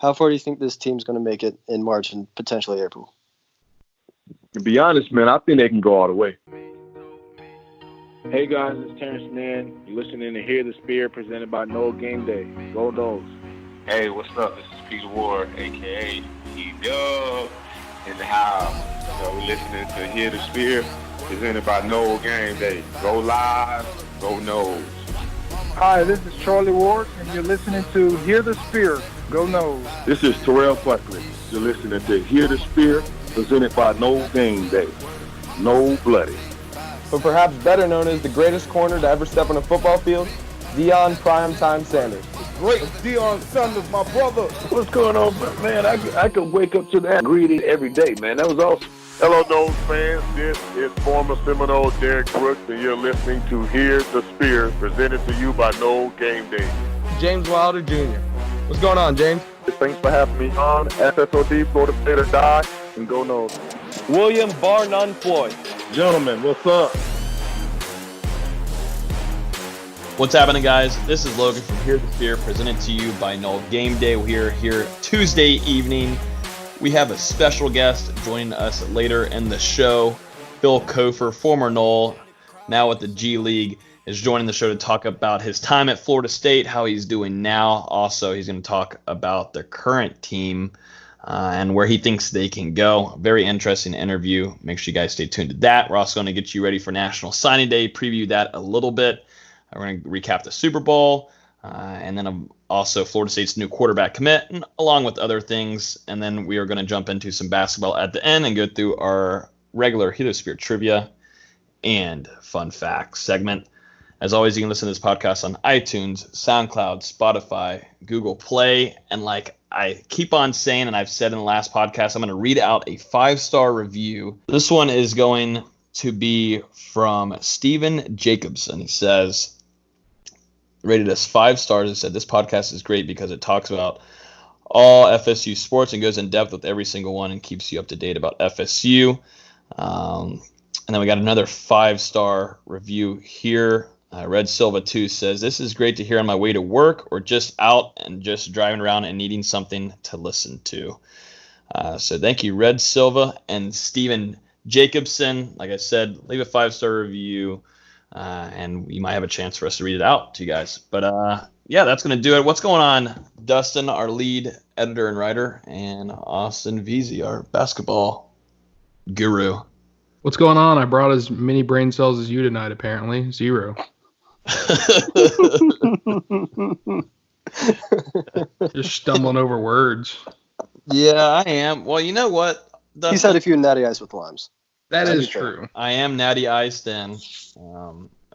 How far do you think this team's going to make it in March and potentially April? To be honest, man, I think they can go all the way. Hey guys, it's Terrence Man. You're listening to Hear the Spear, presented by Nole Game Day. Go Noles. Hey, what's up? This is Peter Ward, a.k.a. E-Dub, in the house. So we're listening to Hear the Spear, presented by Nole Game Day. Go Live, go Noles. Hi, this is Charlie Ward, and you're listening to Hear the Spear, Go Noles. This is Terrell Buckley. You're listening to Hear the Spear, presented by No Game Day. No Bloody. But perhaps better known as the greatest corner to ever step on a football field, Deion Primetime Sanders. Great Deion Sanders, my brother. What's going on, man? I could wake up to that greeting every day, man. That was awesome. Hello, Noles fans. This is former Seminole Derek Brooks, and you're listening to Hear the Spear, presented to you by Nole Game Day. James Wilder Jr. What's going on, James? Thanks for having me on. FSOD, Florida State or Die, and go Noles. William Bar None Floyd. Gentlemen, what's up? What's happening, guys? This is Logan from Hear the Spear, presented to you by Nole Game Day. We're here Tuesday evening. We have a special guest joining us later in the show. Phil Cofer, former Nole, now with the G League, is joining the show to talk about his time at Florida State, how he's doing now. Also, he's going to talk about the current team and where he thinks they can go. Very interesting interview. Make sure you guys stay tuned to that. We're also going to get you ready for National Signing Day, preview that a little bit. We're going to recap the Super Bowl, and then also Florida State's new quarterback commit, and along with other things. And then we are going to jump into some basketball at the end and go through our regular Hear the Spear trivia and fun facts segment. As always, you can listen to this podcast on iTunes, SoundCloud, Spotify, Google Play, and like I keep on saying, and I've said in the last podcast, I'm going to read out a 5-star review. This one is going to be from Steven Jacobson. He says, rated us 5 stars. He said, this podcast is great because it talks about all FSU sports and goes in depth with every single one and keeps you up to date about FSU. And then we got another 5-star review here. Red Silva 2 says, this is great to hear on my way to work or just out and just driving around and needing something to listen to. So thank you, Red Silva and Steven Jacobson. Like I said, leave a 5-star review, and you might have a chance for us to read it out to you guys. But yeah, that's going to do it. What's going on, Dustin, our lead editor and writer, and Austin Veazey, our basketball guru? What's going on? I brought as many brain cells as you tonight, apparently. 0. Just stumbling over words. Yeah, I am. Well, you know what? He's had a few natty ice with limes. That is true. I am natty iced in.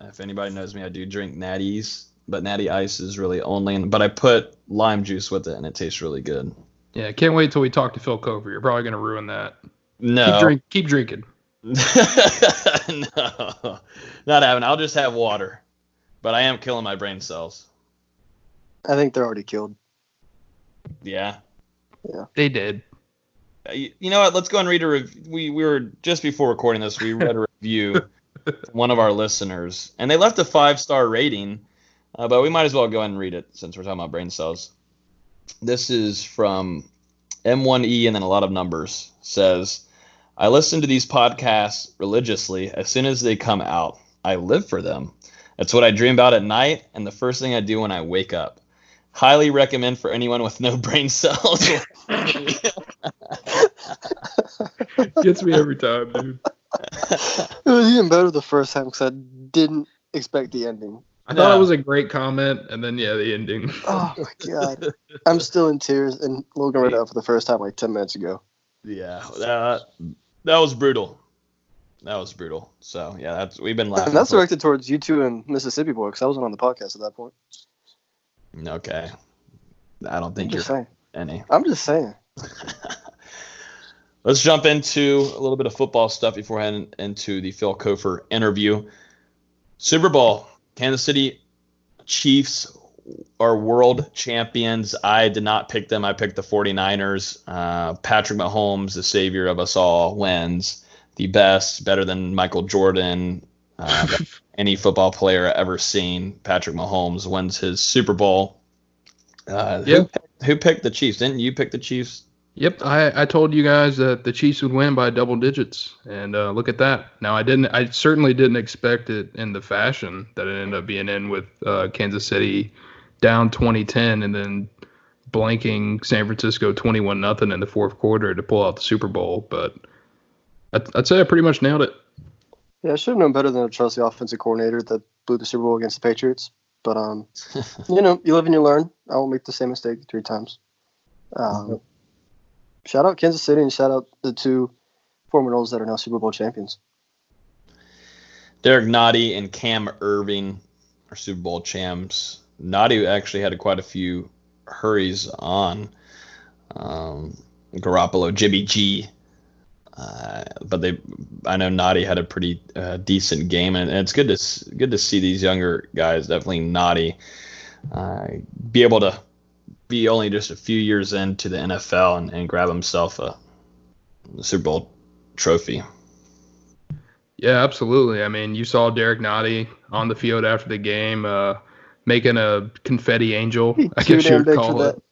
If anybody knows me, I do drink natties, but natty ice is really only but I put lime juice with it, and it tastes really good. Yeah, can't wait till we talk to Phil Cofer. You're probably going to ruin that. No. Keep drinking. No, not having. I'll just have water. But I am killing my brain cells. I think they're already killed. Yeah. Yeah. They did. You know what? Let's go and read a review. We were just before recording this. We read a review from one of our listeners, and they left a 5-star rating. But we might as well go ahead and read it since we're talking about brain cells. This is from M1E and then a lot of numbers. Says, I listen to these podcasts religiously as soon as they come out. I live for them. That's what I dream about at night and the first thing I do when I wake up. Highly recommend for anyone with no brain cells. Gets me every time, dude. It was even better the first time because I didn't expect the ending. I thought it was a great comment, and then, the ending. Oh, my God. I'm still in tears, and Logan read it out for the first time like 10 minutes ago. Yeah, that was brutal. That was brutal. So, yeah, we've been laughing. And that's directed towards you two and Mississippi Boy, because I wasn't on the podcast at that point. Okay. I don't think you're any. I'm just saying. Let's jump into a little bit of football stuff before heading into the Phil Cofer interview. Super Bowl. Kansas City Chiefs are world champions. I did not pick them. I picked the 49ers. Patrick Mahomes, the savior of us all, wins. The best, better than Michael Jordan, any football player ever seen. Patrick Mahomes wins his Super Bowl. Who picked the Chiefs? Didn't you pick the Chiefs? Yep, I told you guys that the Chiefs would win by double digits, and look at that. Now I certainly didn't expect it in the fashion that it ended up being in, with Kansas City down 20-10 and then blanking San Francisco 21-0 in the fourth quarter to pull out the Super Bowl. But I'd say I pretty much nailed it. Yeah, I should have known better than to trust the offensive coordinator that blew the Super Bowl against the Patriots. But you live and you learn. I won't make the same mistake 3 times. Shout out Kansas City and shout out the 2 former Noles that are now Super Bowl champions. Derek Nottie and Cam Irving are Super Bowl champs. Nottie actually had quite a few hurries on Garoppolo, Jimmy G. But I know Nottie had a pretty decent game, and it's good to see these younger guys, definitely Nottie, be able to be only just a few years into the NFL and grab himself a Super Bowl trophy. Yeah, absolutely. I mean, you saw Derek Nottie on the field after the game making a confetti angel, I guess you would call it.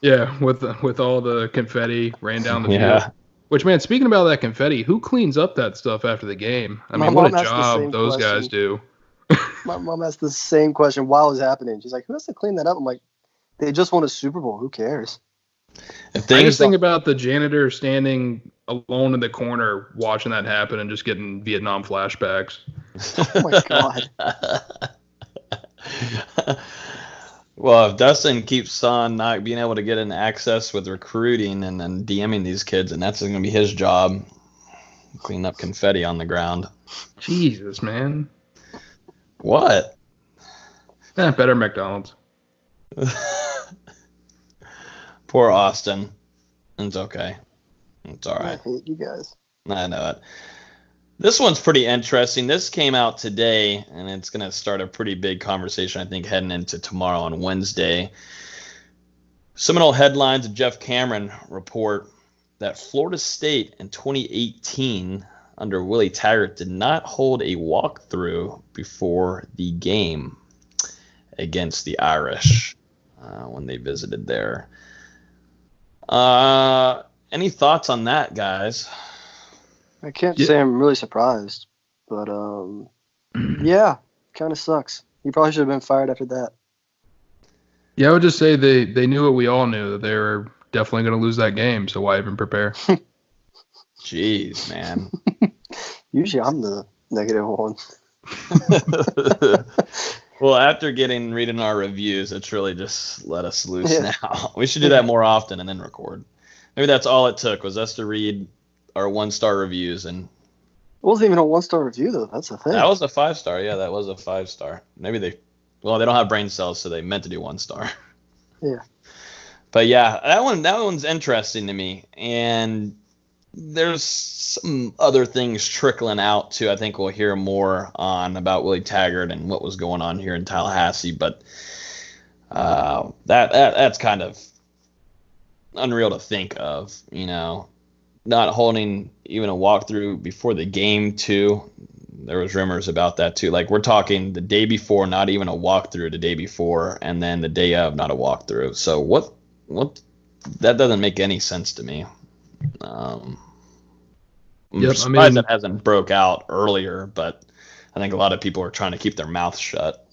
Yeah, with all the confetti ran down the field. Which, man, speaking about that confetti, who cleans up that stuff after the game? I mean, what a job those guys do. My mom asked the same question while it was happening. She's like, who has to clean that up? I'm like, they just won a Super Bowl. Who cares? I just think about the janitor standing alone in the corner watching that happen and just getting Vietnam flashbacks. Oh, my God. Well, if Dustin keeps on not being able to get in access with recruiting and then DMing these kids, and that's going to be his job, clean up confetti on the ground. Jesus, man. What? Better McDonald's. Poor Austin. It's okay. It's all right. I hate you guys. I know it. This one's pretty interesting. This came out today, and it's going to start a pretty big conversation, I think, heading into tomorrow on Wednesday. Seminole headlines: Jeff Cameron report that Florida State in 2018 under Willie Taggart did not hold a walkthrough before the game against the Irish when they visited there. Any thoughts on that, guys? I can't say I'm really surprised, but yeah, kind of sucks. He probably should have been fired after that. Yeah, I would just say they knew what we all knew, that they were definitely going to lose that game, so why even prepare? Jeez, man. Usually I'm the negative one. Well, after reading our reviews, it's really just let us loose now. We should do that more often and then record. Maybe that's all it took, was us to read our 1-star reviews. And it wasn't even a 1-star review, though. That's the thing. That was a 5-star. Yeah, that was a 5-star. Maybe they don't have brain cells, so they meant to do 1-star. Yeah. But yeah, that one's interesting to me. And there's some other things trickling out too. I think we'll hear more on about Willie Taggart and what was going on here in Tallahassee. But that's kind of unreal to think of, not holding even a walkthrough before the game too. There was rumors about that too. Like, we're talking the day before, not even a walkthrough the day before, and then the day of, not a walkthrough. So what that doesn't make any sense to me. I'm surprised it hasn't broke out earlier, but I think a lot of people are trying to keep their mouths shut.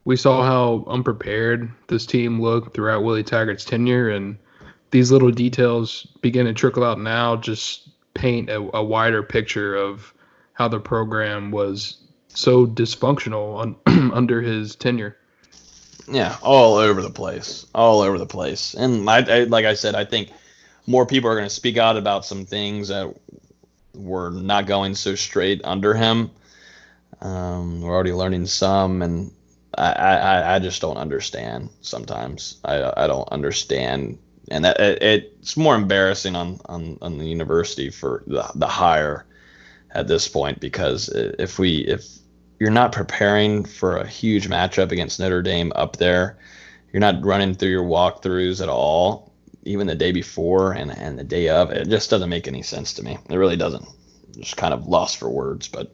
We saw how unprepared this team looked throughout Willie Taggart's tenure, and these little details begin to trickle out now, just paint a wider picture of how the program was so dysfunctional under his tenure. Yeah, all over the place. And I like I said, I think more people are going to speak out about some things that were not going so straight under him. We're already learning some, and I just don't understand sometimes. I don't understand. And that it's more embarrassing on the university for the hire at this point, because if you're not preparing for a huge matchup against Notre Dame up there, you're not running through your walkthroughs at all, even the day before and the day of, it just doesn't make any sense to me. It really doesn't. Just kind of lost for words, but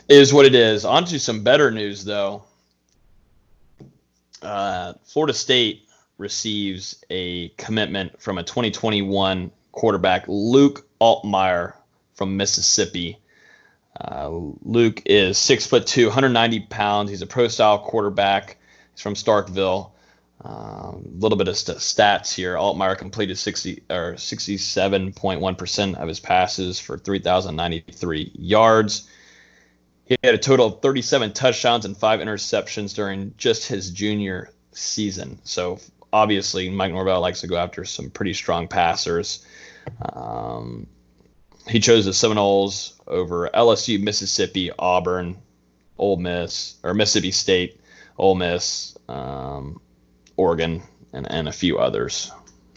it is what it is. On to some better news, though. Florida State receives a commitment from a 2021 quarterback, Luke Altmaier from Mississippi. Luke is 6'2", 190 pounds. He's a pro-style quarterback. He's from Starkville. A little bit of stats here. Altmaier completed 67.1% of his passes for 3,093 yards. He had a total of 37 touchdowns and 5 interceptions during just his junior season. So obviously Mike Norvell likes to go after some pretty strong passers. He chose the Seminoles over LSU, Mississippi, Auburn, Ole Miss, or Mississippi State, Ole Miss, Oregon, and a few others.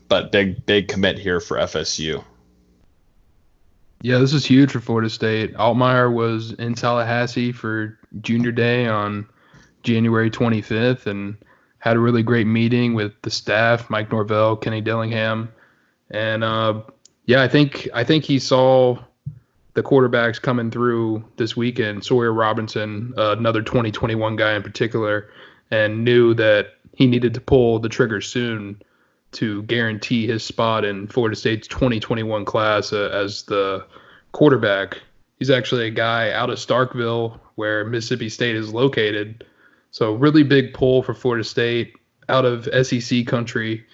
But big commit here for FSU. Yeah, this is huge for Florida State. Altmaier was in Tallahassee for junior day on January 25th and had a really great meeting with the staff, Mike Norvell, Kenny Dillingham. And I think he saw the quarterbacks coming through this weekend, Sawyer Robinson, another 2021 guy in particular, and knew that he needed to pull the trigger soon to guarantee his spot in Florida State's 2021 class as the quarterback. He's actually a guy out of Starkville where Mississippi State is located. So really big pull for Florida State out of SEC country.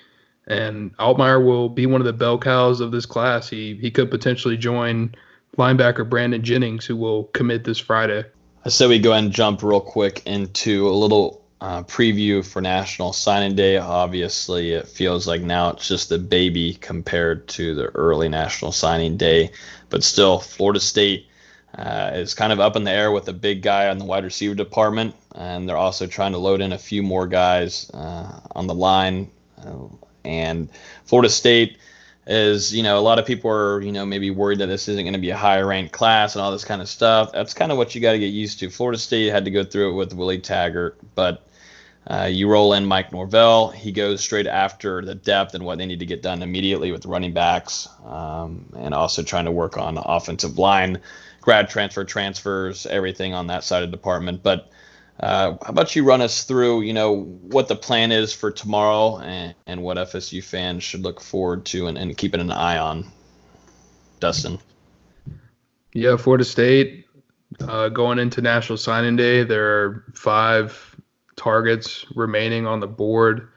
And Altmaier will be one of the bell cows of this class. He could potentially join linebacker Brandon Jennings, who will commit this Friday. So we go ahead and jump real quick into a little preview for National Signing Day. Obviously, it feels like now it's just a baby compared to the early National Signing Day. But still, Florida State is kind of up in the air with a big guy on the wide receiver department. And they're also trying to load in a few more guys on the line. And Florida State is, a lot of people are, maybe worried that this isn't going to be a higher ranked class and all this kind of stuff. That's kind of what you got to get used to. Florida State had to go through it with Willie Taggart, but you roll in Mike Norvell. He goes straight after the depth and what they need to get done immediately with the running backs, and also trying to work on the offensive line, grad transfers, everything on that side of the department. But how about you run us through, what the plan is for tomorrow and what FSU fans should look forward to and keeping an eye on, Dustin? Yeah, Florida State, going into National Signing Day, there are 5 targets remaining on the board.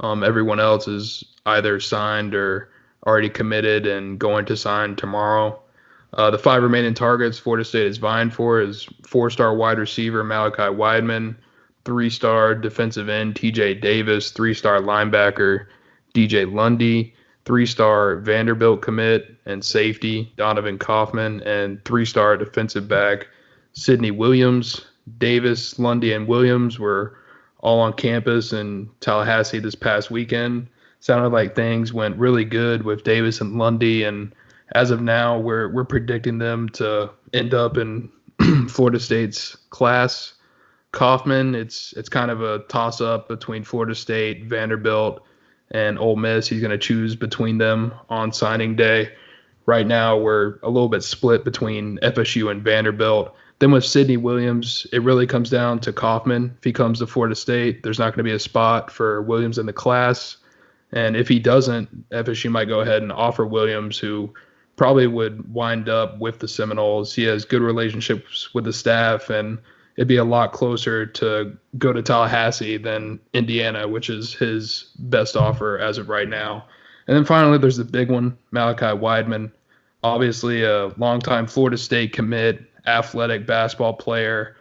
Everyone else is either signed or already committed and going to sign tomorrow. The 5 remaining targets Florida State is vying for is 4-star wide receiver Malachi Wideman, 3-star defensive end TJ Davis, 3-star linebacker DJ Lundy, 3-star Vanderbilt commit and safety Donovan Kaufman, and 3-star defensive back Sidney Williams. Davis, Lundy, and Williams were all on campus in Tallahassee this past weekend. Sounded like things went really good with Davis and Lundy, and as of now, we're predicting them to end up in Florida State's class. Kaufman, it's kind of a toss-up between Florida State, Vanderbilt, and Ole Miss. He's going to choose between them on signing day. Right now, we're a little bit split between FSU and Vanderbilt. Then with Sidney Williams, it really comes down to Kaufman. If he comes to Florida State, there's not going to be a spot for Williams in the class. And if he doesn't, FSU might go ahead and offer Williams, who probably would wind up with the Seminoles. He has good relationships with the staff, and it'd be a lot closer to go to Tallahassee than Indiana, which is his best offer as of right now. And then finally, there's the big one, Malachi Wideman, obviously a longtime Florida State commit, athletic basketball player,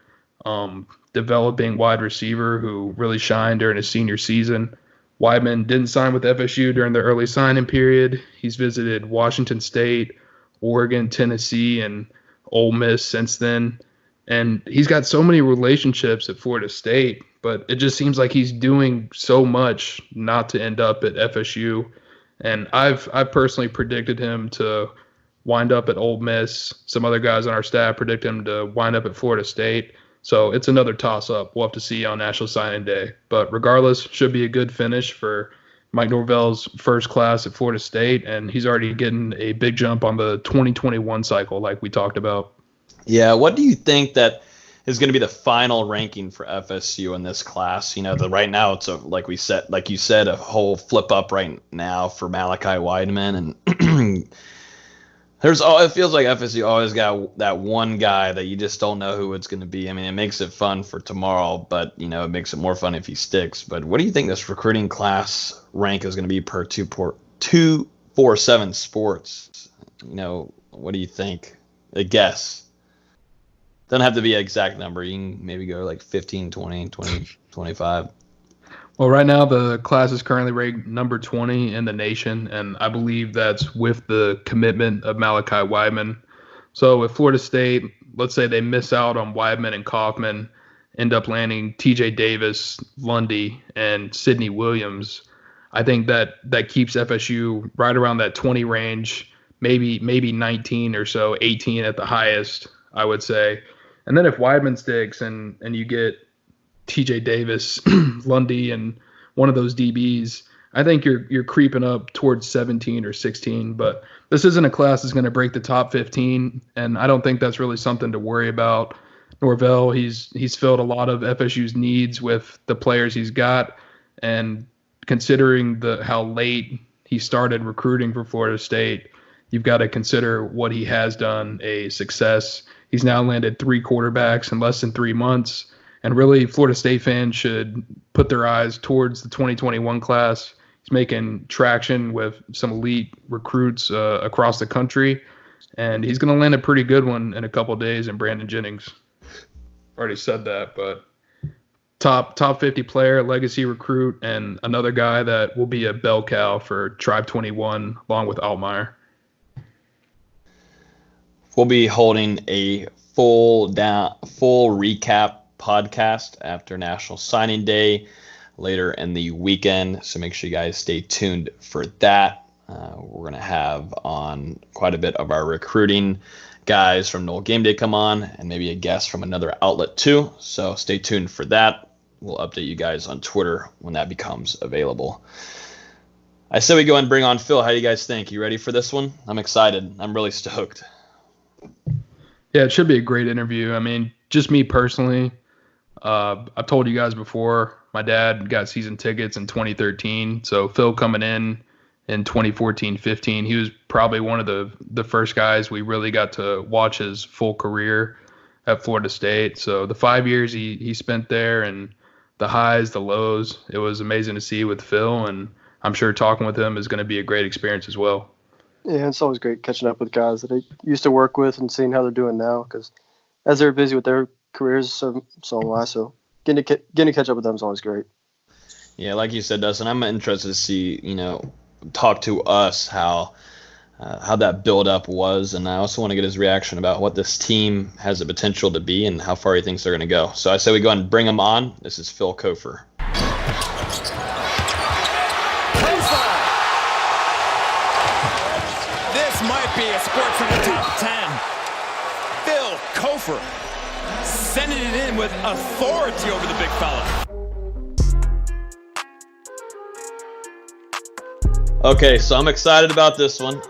developing wide receiver who really shined during his senior season. Wideman didn't sign with FSU during the early signing period. He's visited Washington State, Oregon, Tennessee, and Ole Miss since then. And he's got so many relationships at Florida State, but it just seems like he's doing so much not to end up at FSU. And I've personally predicted him to wind up at Ole Miss. Some other guys on our staff predict him to wind up at Florida State. So it's another toss-up. We'll have to see on National Signing Day. But regardless, should be a good finish for Mike Norvell's first class at Florida State, and he's already getting a big jump on the 2021 cycle like we talked about. Yeah, what do you think that is going to be the final ranking for FSU in this class. Right now it's like you said, a whole flip up right now for Malachi Wideman, and it feels like FSU always got that one guy that you just don't know who it's going to be. I mean, it makes it fun for tomorrow, but it makes it more fun if he sticks. But what do you think this recruiting class rank is going to be per 247 Sports? What do you think? A guess. Doesn't have to be an exact number. You can maybe go like 15, 20, 25. Well, right now the class is currently ranked number 20 in the nation, and I believe that's with the commitment of Malachi Wideman. So if Florida State, let's say they miss out on Wideman and Kaufman, end up landing TJ Davis, Lundy, and Sidney Williams, I think that keeps FSU right around that 20 range, maybe 19 or so, 18 at the highest, I would say. And then if Wideman sticks and you get TJ Davis, Lundy, and one of those DBs, I think you're creeping up towards 17 or 16. But this isn't a class that's going to break the top 15, and I don't think that's really something to worry about. Norvell, he's filled a lot of FSU's needs with the players he's got, and considering how late he started recruiting for Florida State, you've got to consider what he has done a success. He's now landed 3 quarterbacks in less than 3 months. And really, Florida State fans should put their eyes towards the 2021 class. He's making traction with some elite recruits across the country. And he's going to land a pretty good one in a couple of days in Brandon Jennings. Already said that, but top 50 player, legacy recruit, and another guy that will be a bell cow for Tribe 21 along with Altmaier. We'll be holding a full recap podcast after National Signing Day later in the weekend, so make sure you guys stay tuned for that. We're going to have on quite a bit of our recruiting guys from Nole Game Day come on, and maybe a guest from another outlet too, so stay tuned for that. We'll update you guys on Twitter when that becomes available. I said we go and bring on Phil. How do you guys think? You ready for this one? I'm excited. I'm really stoked. Yeah, it should be a great interview. I mean, just me personally, I've told you guys before, my dad got season tickets in 2013. So Phil coming in 2014-15, he was probably one of the first guys we really got to watch his full career at Florida State. So the 5 years he spent there, and the highs, the lows, it was amazing to see with Phil. And I'm sure talking with him is going to be a great experience as well. Yeah, it's always great catching up with guys that I used to work with and seeing how they're doing now, because as they're busy with their careers, so am I. So getting to catch up with them is always great. Yeah, like you said, Dustin, I'm interested to see, talk to us how that build-up was, and I also want to get his reaction about what this team has the potential to be and how far he thinks they're going to go. So I say we go ahead and bring him on. This is Phil Cofer. Might be a sports in the top 10. Phil Cofer sending it in with authority over the big fella. Okay, so I'm excited about this one.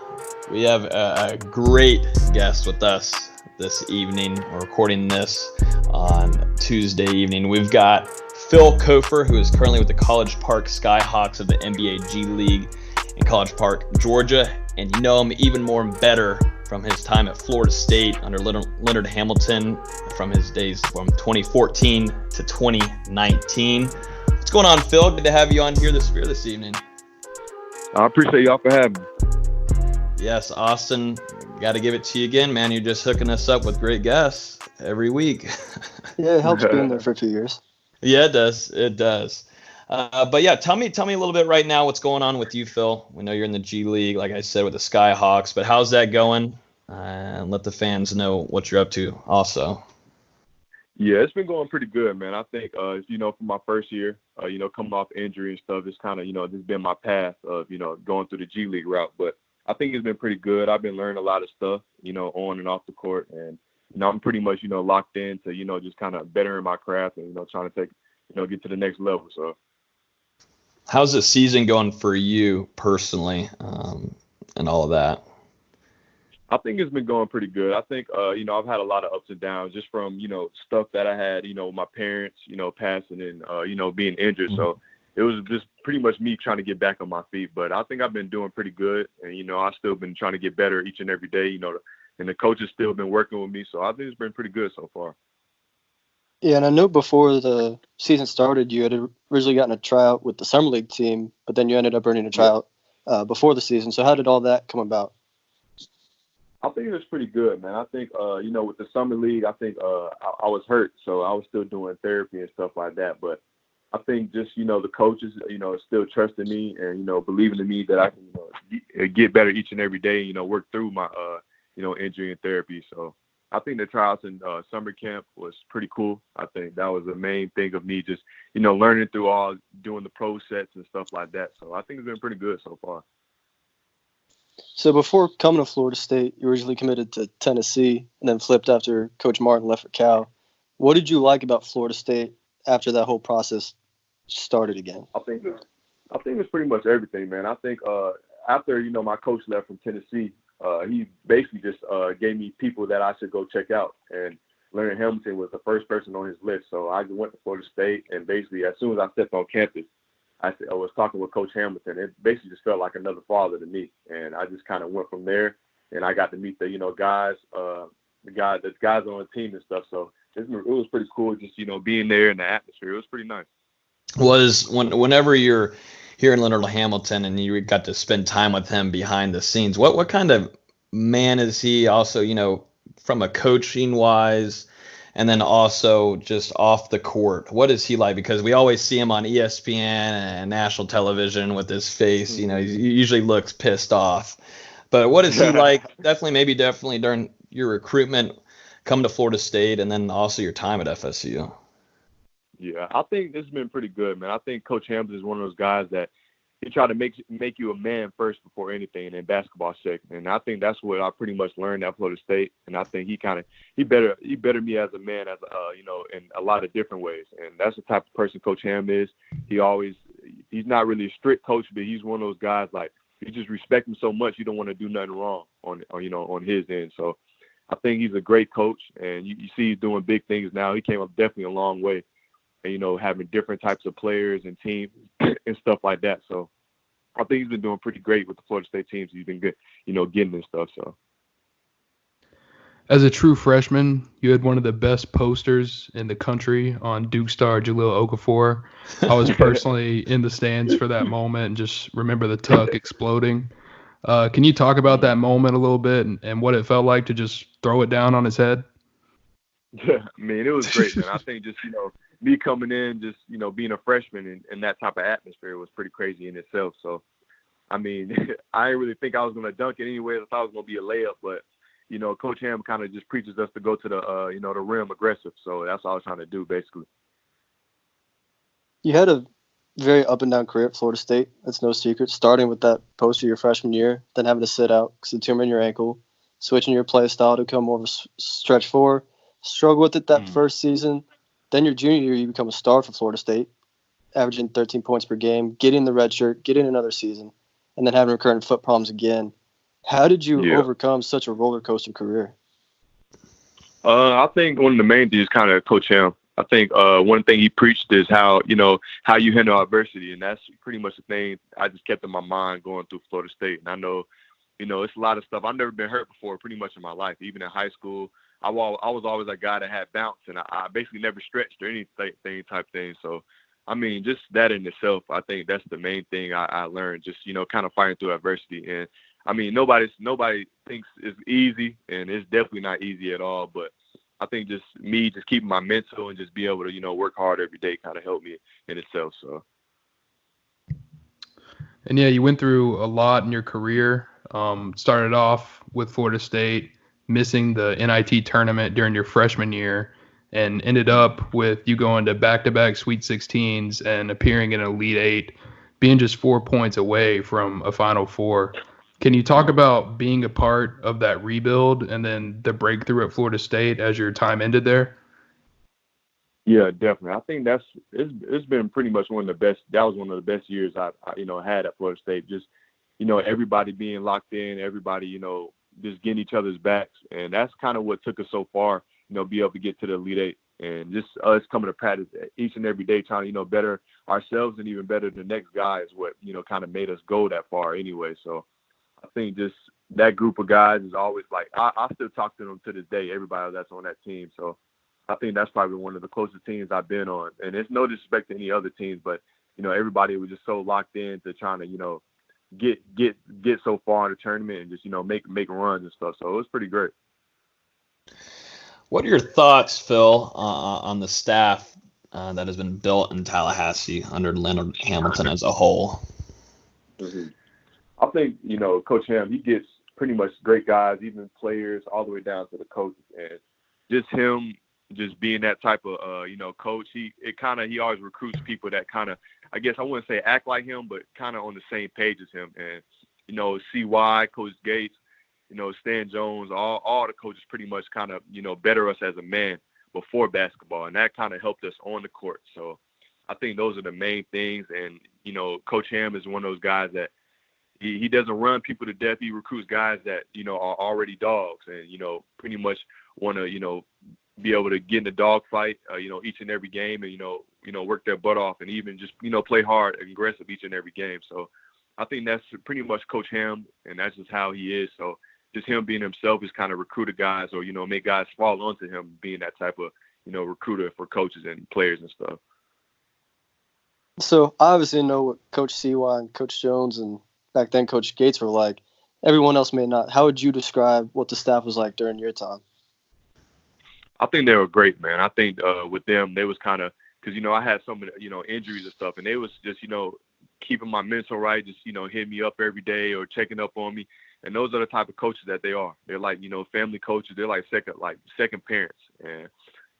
We have a great guest with us this evening. We're recording this on Tuesday evening. We've got Phil Cofer, who is currently with the College Park Skyhawks of the NBA G League in College Park, Georgia. And you know him even more and better from his time at Florida State under Leonard Hamilton, from his days from 2014 to 2019. What's going on, Phil? Good to have you on Here the Spear this evening. I appreciate y'all for having me. Yes, Austin, got to give it to you again, man. You're just hooking us up with great guests every week. Yeah, it helps being there for 2 years. Yeah, it does. It does. But yeah, tell me a little bit right now what's going on with you, Phil. We know you're in the G League, like I said, with the Skyhawks, but how's that going? And let the fans know what you're up to also. Yeah, it's been going pretty good, man. I think, for my first year, coming off injury and stuff, it's kind of, this has been my path of, going through the G League route. But I think it's been pretty good. I've been learning a lot of stuff, on and off the court. And, I'm pretty much, locked into, just kind of bettering my craft and, trying to take, get to the next level. So. How's the season going for you personally, and all of that? I think it's been going pretty good. I think, I've had a lot of ups and downs just from, stuff that I had, my parents, passing and, being injured. So it was just pretty much me trying to get back on my feet. But I think I've been doing pretty good. And, I've still been trying to get better each and every day, and the coach has still been working with me. So I think it's been pretty good so far. Yeah, and I know before the season started, you had originally gotten a tryout with the Summer League team, but then you ended up earning a tryout before the season. So how did all that come about? I think it was pretty good, man. I think, with the Summer League, I think I was hurt, so I was still doing therapy and stuff like that. But I think just, the coaches, still trusting me and, believing in me that I can, get better each and every day, work through my, injury and therapy. So I think the tryouts in summer camp was pretty cool. I think that was the main thing of me just, learning through all, doing the pro sets and stuff like that. So I think it's been pretty good so far. So before coming to Florida State, you originally committed to Tennessee and then flipped after Coach Martin left for Cal. What did you like about Florida State after that whole process started again? I think it's pretty much everything, man. I think after, my coach left from Tennessee, he basically just gave me people that I should go check out. And Leonard Hamilton was the first person on his list. So I went to Florida State, and basically as soon as I stepped on campus, I was talking with Coach Hamilton. It basically just felt like another father to me. And I just kind of went from there, and I got to meet the, guys, the guys on the team and stuff. So it was pretty cool just, being there in the atmosphere. It was pretty nice. Whenever you're hearing Leonard Hamilton and you got to spend time with him behind the scenes, what kind of man is he also, from a coaching wise, and then also just off the court? What is he like? Because we always see him on ESPN and national television with his face, he usually looks pissed off. But what is he like? Definitely during your recruitment, come to Florida State, and then also your time at FSU. Yeah, I think this has been pretty good, man. I think Coach Hamilton is one of those guys that he try to make you a man first before anything, and then basketball second. And I think that's what I pretty much learned at Florida State. And I think he better me as a man, as in a lot of different ways. And that's the type of person Coach Ham is. He's not really a strict coach, but he's one of those guys like you just respect him so much you don't want to do nothing wrong on his end. So I think he's a great coach, and you see he's doing big things now. He came up definitely a long way. And, having different types of players and teams and stuff like that. So I think he's been doing pretty great with the Florida State teams. He's been good, getting and stuff. So as a true freshman, you had one of the best posters in the country on Duke star Jahlil Okafor. I was personally in the stands for that moment and just remember the tuck exploding. Can you talk about that moment a little bit and what it felt like to just throw it down on his head? Yeah, I mean, it was great, man. I think just, me coming in, just, being a freshman in that type of atmosphere was pretty crazy in itself. So, I mean, I didn't really think I was going to dunk it anyway. I thought it was going to be a layup, but, Coach Ham kind of just preaches us to go to the, the rim aggressive. So that's what I was trying to do, basically. You had a very up and down career at Florida State. That's no secret. Starting with that poster your freshman year, then having to sit out because of the tumor in your ankle, switching your play style to become more of a stretch four, struggle with it that first season. Then your junior year, you become a star for Florida State, averaging 13 points per game, getting the red shirt, getting another season, and then having recurrent foot problems again. How did you overcome such a roller coaster career? I think one of the main things is kind of Coach Ham. I think one thing he preached is how you handle adversity, and that's pretty much the thing I just kept in my mind going through Florida State. And I know, it's a lot of stuff. I've never been hurt before pretty much in my life, even in high school. I was always a guy that had bounce, and I basically never stretched or anything type thing. So, I mean, just that in itself, I think that's the main thing I learned, just, kind of fighting through adversity. And, I mean, nobody thinks it's easy, and it's definitely not easy at all. But I think just me just keeping my mental and just be able to, work hard every day kind of helped me in itself. So. And, yeah, you went through a lot in your career. Started off with Florida State, missing the NIT tournament during your freshman year, and ended up with you going to back-to-back Sweet 16s and appearing in Elite Eight, being just 4 points away from a Final Four. Can you talk about being a part of that rebuild and then the breakthrough at Florida State as your time ended there? Yeah, definitely. I think it's been pretty much one of the best. That was one of the best years I had at Florida State. Just, everybody being locked in, everybody, just getting each other's backs. And that's kind of what took us so far, be able to get to the Elite Eight. And just us coming to practice each and every day trying to, better ourselves and even better the next guy is what, kind of made us go that far anyway. So I think just that group of guys is always like, I still talk to them to this day, everybody that's on that team. So I think that's probably one of the closest teams I've been on. And it's no disrespect to any other teams, but, everybody was just so locked in to trying to, get so far in the tournament and just, make runs and stuff. So it was pretty great. What are your thoughts, Phil, on the staff that has been built in Tallahassee under Leonard Hamilton as a whole? Mm-hmm. I think, Coach Ham, he gets pretty much great guys, even players, all the way down to the coaches. And just him just being that type of, coach, he always recruits people that kind of, I guess I wouldn't say act like him, but kind of on the same page as him. And, CY, Coach Gates, Stan Jones, all the coaches pretty much kind of, better us as a man before basketball. And that kind of helped us on the court. So I think those are the main things. And, Coach Ham is one of those guys that he doesn't run people to death. He recruits guys that, are already dogs and, pretty much want to, be able to get in the dog fight, each and every game and, work their butt off and even just, play hard and aggressive each and every game. So I think that's pretty much Coach Ham, and that's just how he is. So just him being himself is kind of recruited guys or, make guys fall onto him being that type of, recruiter for coaches and players and stuff. So I obviously know what Coach CY and Coach Jones and back then Coach Gates were like. Everyone else may not. How would you describe what the staff was like during your time? I think they were great, man. I think with them, they was kind of – because, I had some, injuries and stuff, and they was just, keeping my mental right, just, hitting me up every day or checking up on me. And those are the type of coaches that they are. They're like, family coaches. They're like second parents. And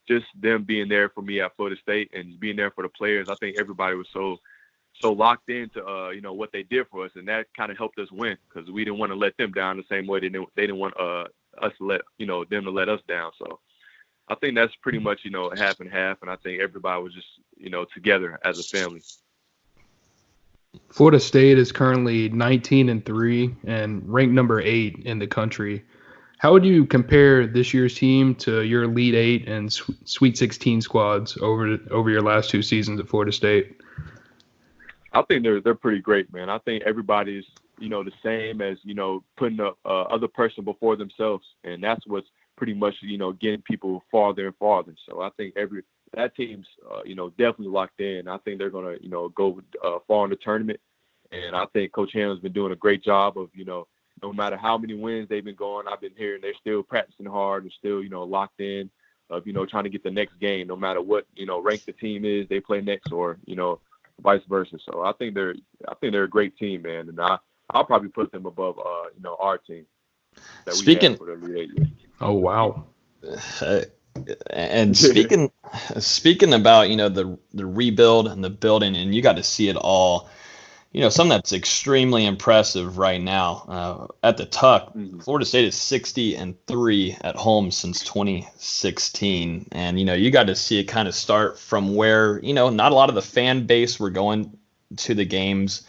just them being there for me at Florida State and being there for the players, I think everybody was so locked into, what they did for us. And that kind of helped us win because we didn't want to let them down the same way they didn't want us to let, them to let us down. So I think that's pretty much, half and half. And I think everybody was just, together as a family. Florida State is currently 19-3 and ranked number 8 in the country. How would you compare this year's team to your Elite 8 and Sweet 16 squads over your last 2 seasons at Florida State? I think they're pretty great, man. I think everybody's, the same as, putting the other person before themselves. And that's what's pretty much, getting people farther and farther. So I think that team's, definitely locked in. I think they're going to, go far in the tournament. And I think Coach Ham's been doing a great job of, no matter how many wins they've been going, I've been hearing they're still practicing hard and still, locked in of, trying to get the next game, no matter what, rank the team is they play next or, vice versa. So I think they're a great team, man. And I'll probably put them above, our team that we have for the Elite 8. Oh, wow. And speaking about, the rebuild and the building, and you got to see it all, something that's extremely impressive right now at the Tuck. Florida State is 60-3 at home since 2016. And, you got to see it kind of start from where, not a lot of the fan base were going to the games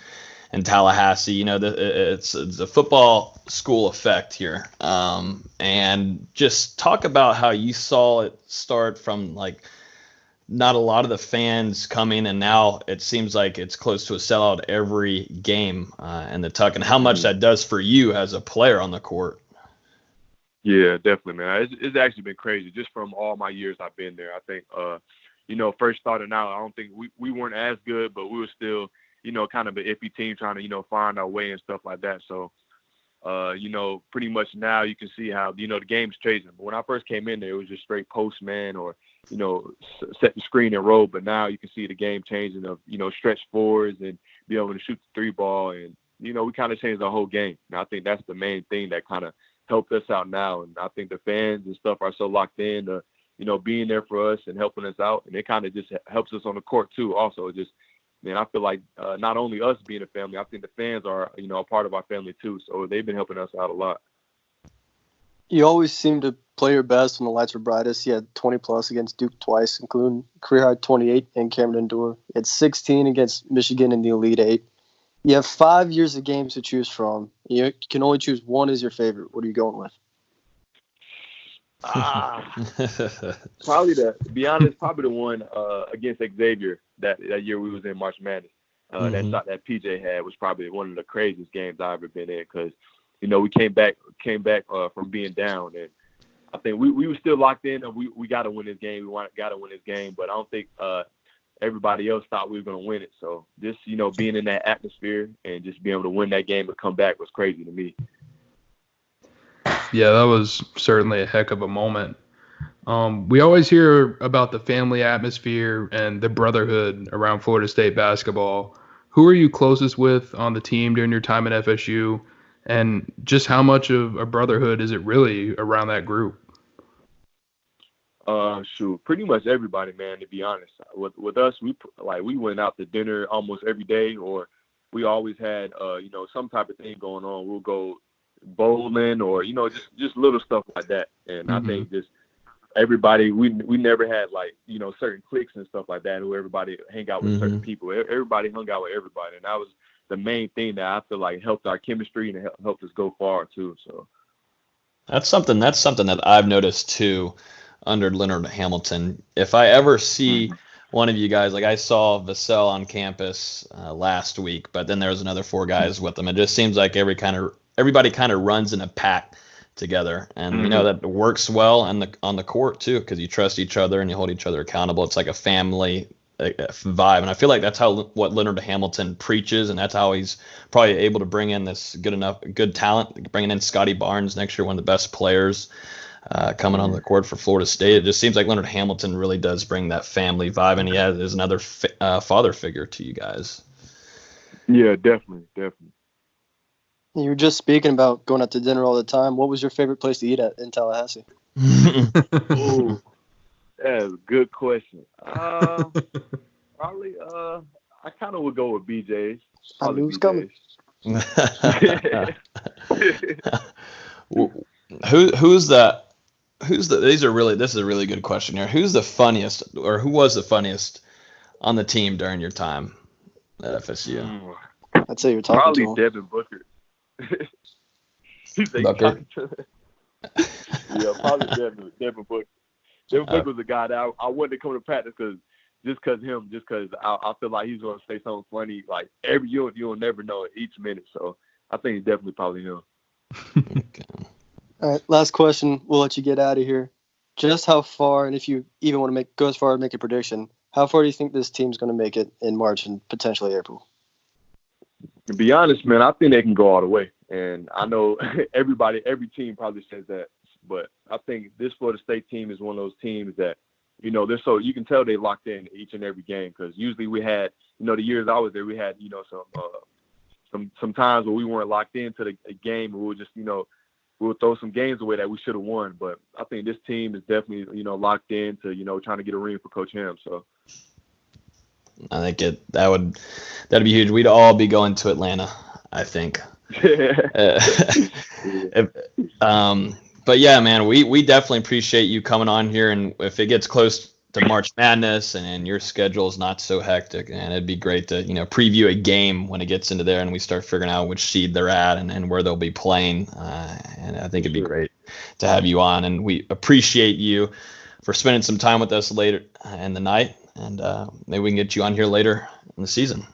in Tallahassee. It's a football school effect here. And just talk about how you saw it start from not a lot of the fans coming, and now it seems like it's close to a sellout every game in the Tuck, and how much that does for you as a player on the court. Yeah, definitely, man. It's actually been crazy just from all my years I've been there. I think, first starting out, I don't think we weren't as good, but we were still, kind of an iffy team trying to, find our way and stuff like that. So, pretty much now you can see how, the game's changing. But when I first came in there, it was just straight post man or, set the screen and roll. But now you can see the game changing of, stretch forwards and be able to shoot the 3-ball. And, we kind of changed the whole game. And I think that's the main thing that kind of helped us out now. And I think the fans and stuff are so locked in to, being there for us and helping us out. And it kind of just helps us on the court too. Also, just, man, I feel like not only us being a family, I think the fans are, a part of our family too. So they've been helping us out a lot. You always seem to play your best when the lights were brightest. You had 20-plus against Duke twice, including career-high 28 in Cameron Indoor. You had 16 against Michigan in the Elite 8. You have 5 years of games to choose from. You can only choose one as your favorite. What are you going with? Probably to be honest, probably the one against Xavier that year we was in March Madness. That shot that PJ had was probably one of the craziest games I've ever been in because, we came back from being down, and I think we were still locked in. And we got to win this game. We got to win this game, but I don't think everybody else thought we were going to win it. So just being in that atmosphere and just being able to win that game and come back was crazy to me. Yeah, that was certainly a heck of a moment. We always hear about the family atmosphere and the brotherhood around Florida State basketball. Who are you closest with on the team during your time at FSU? And just how much of a brotherhood is it really around that group? Shoot, pretty much everybody, man, to be honest. With us, we went out to dinner almost every day, or we always had, some type of thing going on. We'll go bowling or, just little stuff like that. And I think just everybody, we never had certain cliques and stuff like that where everybody hang out with certain people. Everybody hung out with everybody. And that was the main thing that I feel like helped our chemistry and helped us go far too. So that's something that I've noticed too under Leonard Hamilton. If I ever see one of you guys, like I saw Vassell on campus last week, but then there was another 4 guys with them. It just seems like everybody kind of runs in a pack together, and that works well on the court too, because you trust each other and you hold each other accountable. It's like a family vibe, and I feel like that's what Leonard Hamilton preaches, and that's how he's probably able to bring in this good talent, bringing in Scotty Barnes next year, one of the best players coming on the court for Florida State. It just seems like Leonard Hamilton really does bring that family vibe, and he is another father figure to you guys. Yeah, definitely. You were just speaking about going out to dinner all the time. What was your favorite place to eat at in Tallahassee? Ooh, that's a good question. Probably, I kind of would go with BJ's. I knew it was coming. This is a really good question here. Who's the funniest, or who was the funniest on the team during your time at FSU? I'd say you're talking probably to him. Devin Booker. Booker. Yeah, probably Devin Booker. Devin Booker was a guy that I wanted to come to practice because I feel like he's going to say something funny. Like you'll never know each minute. So I think it's definitely probably him. Okay. All right, last question. We'll let you get out of here. Just how far, and if you even want to go as far as make a prediction, how far do you think this team's going to make it in March and potentially April? To be honest, man, I think they can go all the way. And I know every team probably says that, but I think this Florida State team is one of those teams that, they're so, you can tell they locked in each and every game, because usually we had, the years I was there, we had, some times where we weren't locked into the game, and we would just, we'll throw some games away that we should have won. But I think this team is definitely, locked in to, trying to get a ring for Coach Ham. So I think that'd be huge. We'd all be going to Atlanta, I think. But yeah, man, we definitely appreciate you coming on here. And if it gets close to March Madness and your schedule is not so hectic, and it'd be great to preview a game when it gets into there and we start figuring out which seed they're at and where they'll be playing. And I think it'd be great to have you on. And we appreciate you for spending some time with us later in the night. And maybe we can get you on here later in the season.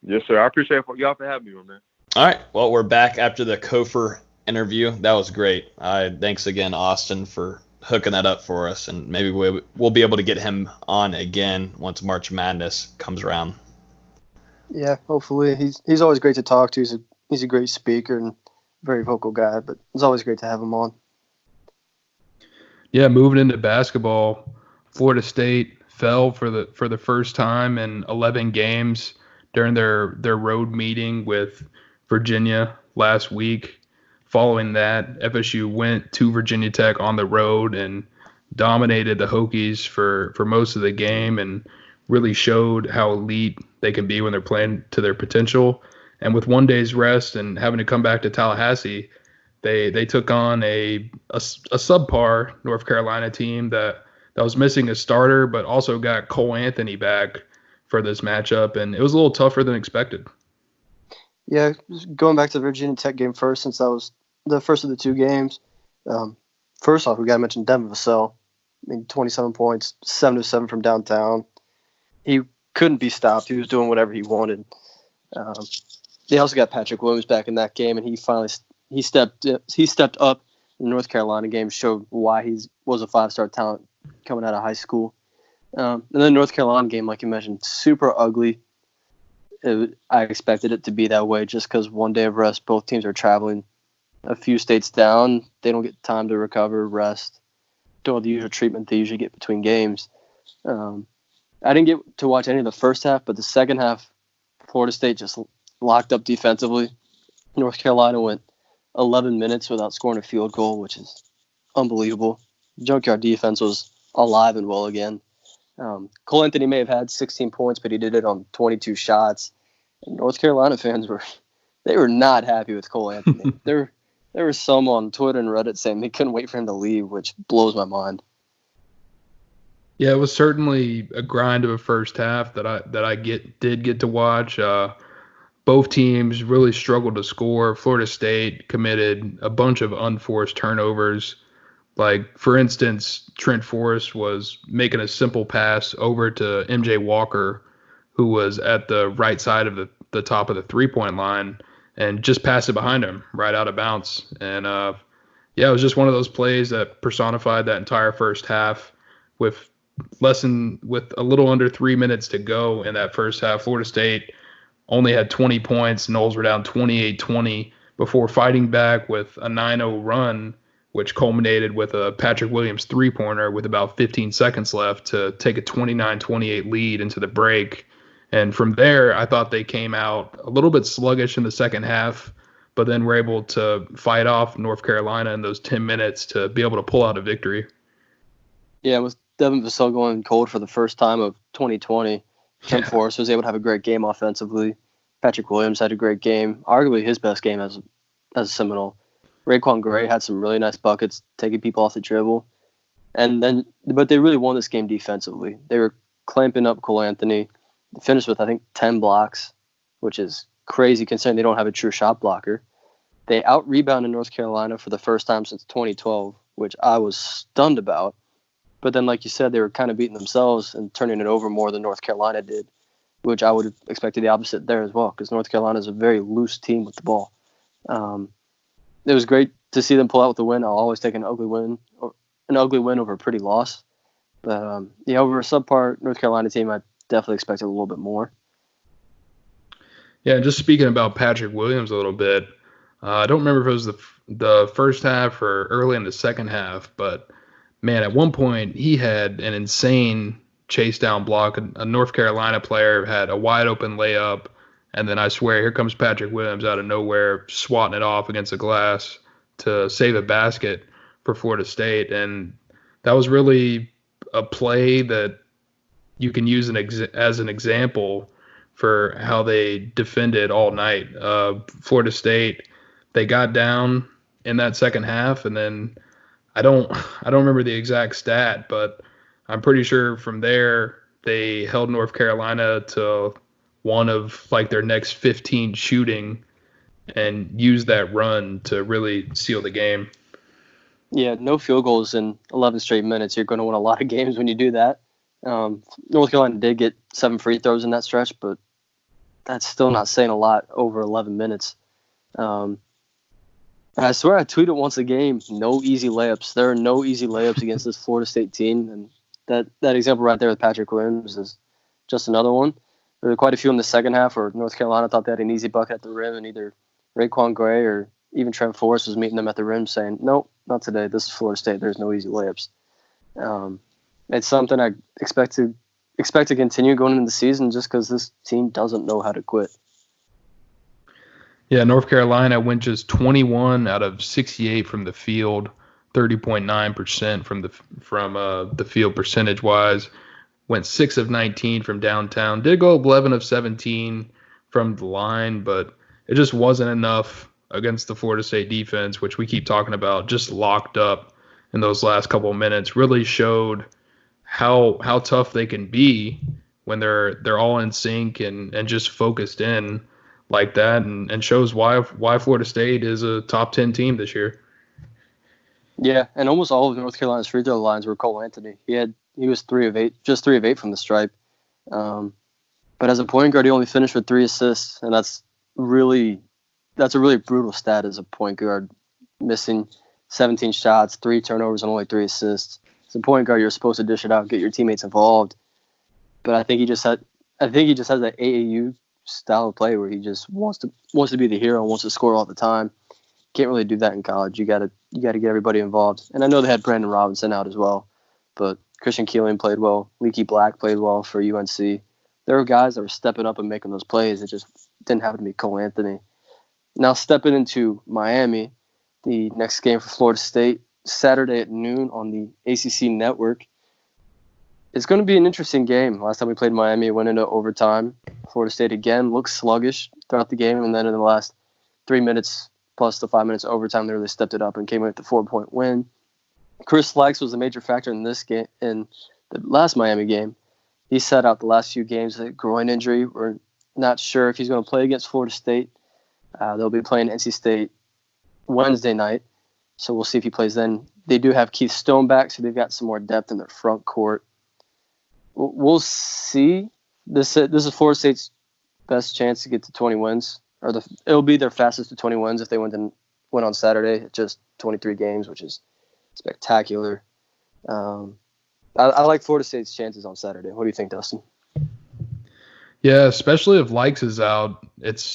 Yes, sir. I appreciate y'all for having me, man. All right. Well, we're back after the Cofer interview. That was great. Thanks again, Austin, for hooking that up for us. And maybe we'll be able to get him on again once March Madness comes around. Yeah, hopefully. He's always great to talk to. He's a great speaker and very vocal guy, but it's always great to have him on. Yeah, moving into basketball, Florida State fell for the first time in 11 games during their road meeting with Virginia last week. Following that, FSU went to Virginia Tech on the road and dominated the Hokies for most of the game and really showed how elite they can be when they're playing to their potential. And with one day's rest and having to come back to Tallahassee, they took on a subpar North Carolina team that was missing a starter, but also got Cole Anthony back for this matchup, and it was a little tougher than expected. Yeah, going back to the Virginia Tech game first, since that was the first of the two games. First off, we got to mention Devin Vassell. 27 points, 7 of 7 from downtown. He couldn't be stopped. He was doing whatever he wanted. They also got Patrick Williams back in that game, and he stepped up in the North Carolina game, showed why he was a 5-star talent coming out of high school. And then North Carolina game, like you mentioned, super ugly. I expected it to be that way just because one day of rest, both teams are traveling a few states down. They don't get time to recover, rest, do all the usual treatment they usually get between games. I didn't get to watch any of the first half, but the second half, Florida State just locked up defensively. North Carolina went 11 minutes without scoring a field goal, which is unbelievable. Junkyard defense was alive and well again. Cole Anthony may have had 16 points, but he did it on 22 shots. And North Carolina fans were not happy with Cole Anthony. There were some on Twitter and Reddit saying they couldn't wait for him to leave, which blows my mind. Yeah, it was certainly a grind of a first half that I did get to watch. Both teams really struggled to score. Florida State committed a bunch of unforced turnovers. Like, for instance, Trent Forrest was making a simple pass over to MJ Walker, who was at the right side of the top of the three-point line, and just passed it behind him right out of bounds. And, it was just one of those plays that personified that entire first half. With a little under 3 minutes to go in that first half, Florida State only had 20 points. Noles were down 28-20 before fighting back with a 9-0 run, which culminated with a Patrick Williams three-pointer with about 15 seconds left to take a 29-28 lead into the break. And from there, I thought they came out a little bit sluggish in the second half, but then were able to fight off North Carolina in those 10 minutes to be able to pull out a victory. Yeah, with Devin Vassell going cold for the first time of 2020, Trent Forrest was able to have a great game offensively. Patrick Williams had a great game, arguably his best game as a Seminole. Raekwon Gray had some really nice buckets, taking people off the dribble. But they really won this game defensively. They were clamping up Cole Anthony. They finished with, I think, 10 blocks, which is crazy considering they don't have a true shot blocker. They out-rebounded North Carolina for the first time since 2012, which I was stunned about. But then, like you said, they were kind of beating themselves and turning it over more than North Carolina did, which I would have expected the opposite there as well, because North Carolina is a very loose team with the ball. It was great to see them pull out with the win. I'll always take an ugly win over a pretty loss. But over a subpar North Carolina team, I definitely expected a little bit more. Yeah, just speaking about Patrick Williams a little bit, I don't remember if it was the first half or early in the second half, but man, at one point he had an insane chase down block. A North Carolina player had a wide open layup, and then I swear here comes Patrick Williams out of nowhere, swatting it off against the glass to save a basket for Florida State. And that was really a play that you can use as an example for how they defended all night. Florida State, they got down in that second half, and then I don't remember the exact stat, but I'm pretty sure from there they held North Carolina to one of like their next 15 shooting and used that run to really seal the game. Yeah, no field goals in 11 straight minutes. You're going to win a lot of games when you do that. North Carolina did get 7 free throws in that stretch, but that's still not saying a lot over 11 minutes. I swear I tweeted once a game, no easy layups. There are no easy layups against this Florida State team. And that example right there with Patrick Williams is just another one. There were quite a few in the second half where North Carolina thought they had an easy bucket at the rim, and either Raekwon Gray or even Trent Forrest was meeting them at the rim saying, nope, not today. This is Florida State. There's no easy layups. It's something I expect to continue going into the season just because this team doesn't know how to quit. Yeah, North Carolina went just 21 out of 68 from the field, 30.9% from the field percentage-wise. Went 6 of 19 from downtown. Did go 11 of 17 from the line, but it just wasn't enough against the Florida State defense, which we keep talking about, just locked up in those last couple of minutes. Really showed how tough they can be when they're all in sync and just focused in. like that, and shows why Florida State is a top 10 team this year. Yeah, and almost all of North Carolina's free throw lines were Cole Anthony. He was 3 of 8, just 3 of 8 from the stripe. But as a point guard, he only finished with 3 assists, and that's a really brutal stat as a point guard, missing 17 shots, 3 turnovers, and only 3 assists. As a point guard, you're supposed to dish it out, get your teammates involved. But I think he just has that AAU style of play where he just wants to be the hero and wants to score all the time. Can't really do that in college. You gotta get everybody involved. And I know they had Brandon Robinson out as well, but Christian Keeling played well. Leaky Black played well for UNC. There were guys that were stepping up and making those plays. It just didn't happen to be Cole Anthony. Now stepping into Miami, the next game for Florida State, Saturday at noon on the ACC network. It's going to be an interesting game. Last time we played Miami, it went into overtime. Florida State again looked sluggish throughout the game, and then in the last 3 minutes plus the 5 minutes overtime, they really stepped it up and came away with a 4-point win. Chris Lykes was a major factor in this game, in the last Miami game. He sat out the last few games with a groin injury. We're not sure if he's going to play against Florida State. They'll be playing NC State Wednesday night, so we'll see if he plays then. They do have Keith Stone back, so they've got some more depth in their front court. We'll see. This is Florida State's best chance to get to 20 wins. It'll be their fastest to 20 wins if they went on Saturday at just 23 games, which is spectacular. I like Florida State's chances on Saturday. What do you think, Dustin? Yeah, especially if Lykes is out,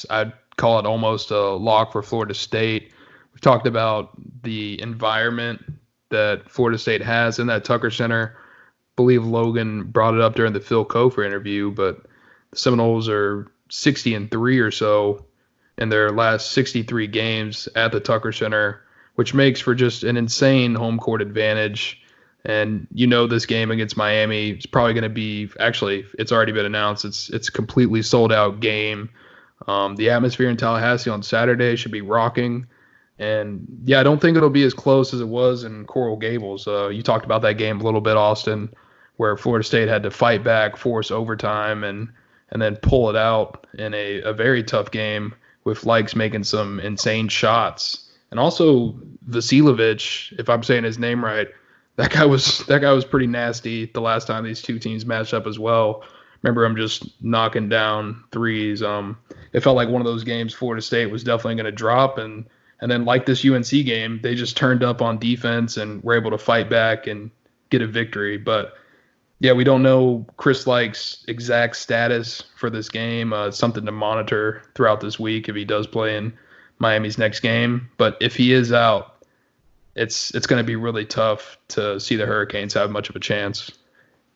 I'd call it almost a lock for Florida State. We've talked about the environment that Florida State has in that Tucker Center. I believe Logan brought it up during the Phil Cofer interview, but the Seminoles are 60-3 or so in their last 63 games at the Tucker Center, which makes for just an insane home court advantage. And this game against Miami is probably going to be, actually, it's already been announced, it's a completely sold out game. The atmosphere in Tallahassee on Saturday should be rocking. And yeah, I don't think it'll be as close as it was in Coral Gables. You talked about that game a little bit, Austin, where Florida State had to fight back, force overtime, and then pull it out in a very tough game with Lykes making some insane shots. And also Vasilovic, if I'm saying his name right, that guy was pretty nasty the last time these two teams matched up as well. Remember him just knocking down threes. It felt like one of those games Florida State was definitely going to drop, and then like this UNC game, they just turned up on defense and were able to fight back and get a victory. But yeah, we don't know Chris Lykes' exact status for this game. It's something to monitor throughout this week if he does play in Miami's next game. But if he is out, it's going to be really tough to see the Hurricanes have much of a chance.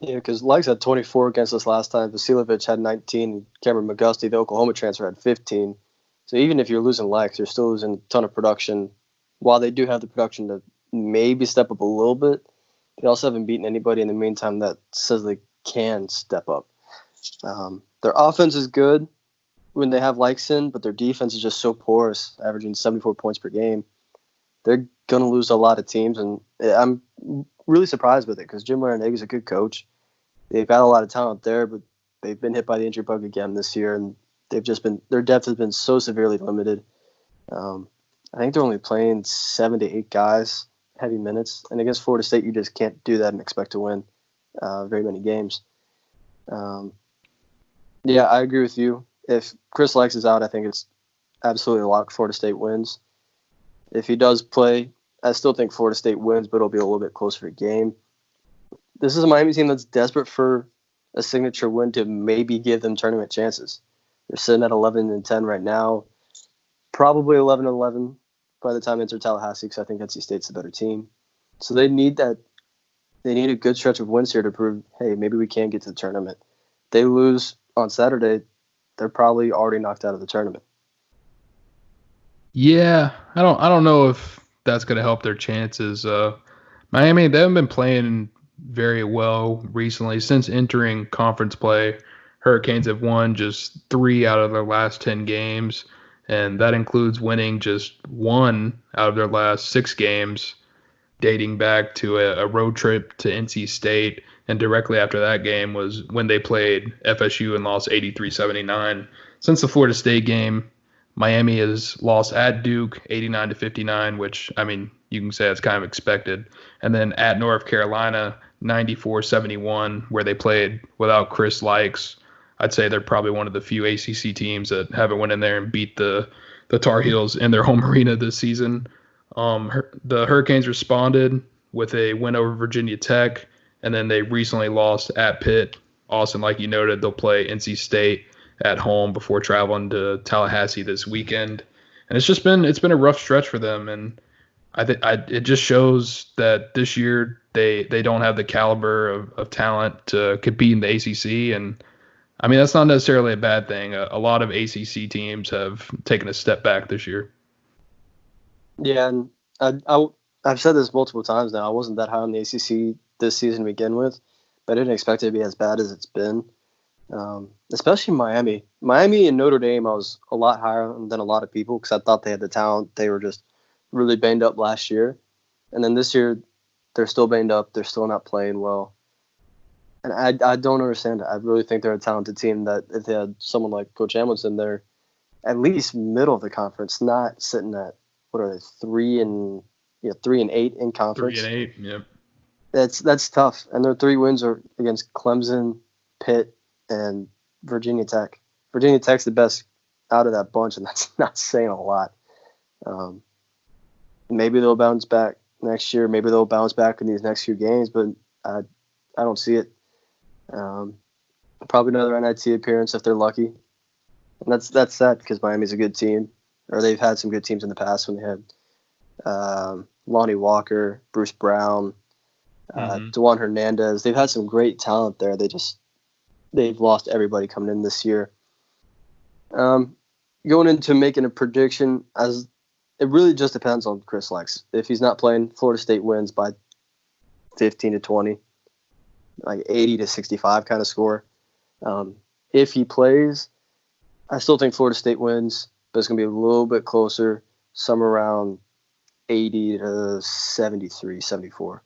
Yeah, because Lykes had 24 against us last time. Vasilovic had 19. And Cameron McGusty, the Oklahoma transfer, had 15. So even if you're losing Lykes, you're still losing a ton of production. While they do have the production to maybe step up a little bit, they also haven't beaten anybody in the meantime that says they can step up. Their offense is good when they have Lykes in, but their defense is just so porous, averaging 74 points per game. They're going to lose a lot of teams, and I'm really surprised with it because Jim Larrañaga is a good coach. They've got a lot of talent there, but they've been hit by the injury bug again this year, and their depth has been so severely limited. I think they're only playing 7 to 8 guys heavy minutes, and against Florida State, you just can't do that and expect to win very many games. Yeah, I agree with you. If Chris Lykes is out, I think it's absolutely a lock. Florida State wins. If he does play, I still think Florida State wins, but it'll be a little bit closer a game. This is a Miami team that's desperate for a signature win to maybe give them tournament chances. They're sitting at 11-10 right now, probably 11-11 by the time they enter Tallahassee, because I think NC State's the better team. So they need that. They need a good stretch of wins here to prove, hey, maybe we can get to the tournament. If they lose on Saturday, they're probably already knocked out of the tournament. Yeah, I don't know if that's going to help their chances. Miami, they haven't been playing very well recently. Since entering conference play, Hurricanes have won just 3 out of their last 10 games, and that includes winning just 1 out of their last 6 games, dating back to a road trip to NC State. And directly after that game was when they played FSU and lost 83-79. since the Florida State game, Miami has lost at Duke 89-59, which, I mean, you can say that's kind of expected. And then at North Carolina, 94-71, where they played without Chris Likes. I'd say they're probably one of the few ACC teams that haven't went in there and beat the Tar Heels in their home arena this season. The Hurricanes responded with a win over Virginia Tech, and then they recently lost at Pitt. Austin, like you noted, they'll play NC State at home before traveling to Tallahassee this weekend. And it's been a rough stretch for them, and it just shows that this year they don't have the caliber of talent to compete in the ACC. And I mean, that's not necessarily a bad thing. A lot of ACC teams have taken a step back this year. Yeah, and I've said this multiple times now. I wasn't that high on the ACC this season to begin with, but I didn't expect it to be as bad as it's been. Especially Miami. Miami and Notre Dame, I was a lot higher than a lot of people because I thought they had the talent. They were just really banged up last year. And then this year, they're still banged up. They're still not playing well. And I don't understand it. I really think they're a talented team that if they had someone like Coach Hamilton, they're at least middle of the conference, not sitting at, what are they, 3-8 in conference. 3-8, yep. That's tough. And their 3 wins are against Clemson, Pitt, and Virginia Tech. Virginia Tech's the best out of that bunch, and that's not saying a lot. Maybe they'll bounce back next year. Maybe they'll bounce back in these next few games, but I don't see it. Probably another NIT appearance if they're lucky. And that's sad because Miami's a good team, or they've had some good teams in the past when they had Lonnie Walker, Bruce Brown, DeJuan Hernandez. They've had some great talent there. They've lost everybody coming in this year. Going into making a prediction, as it really just depends on Chris Likes. If he's not playing, Florida State wins by 15-20, like 80-65 kind of score. If he plays, I still think Florida State wins, but it's going to be a little bit closer, somewhere around 80-73, 74.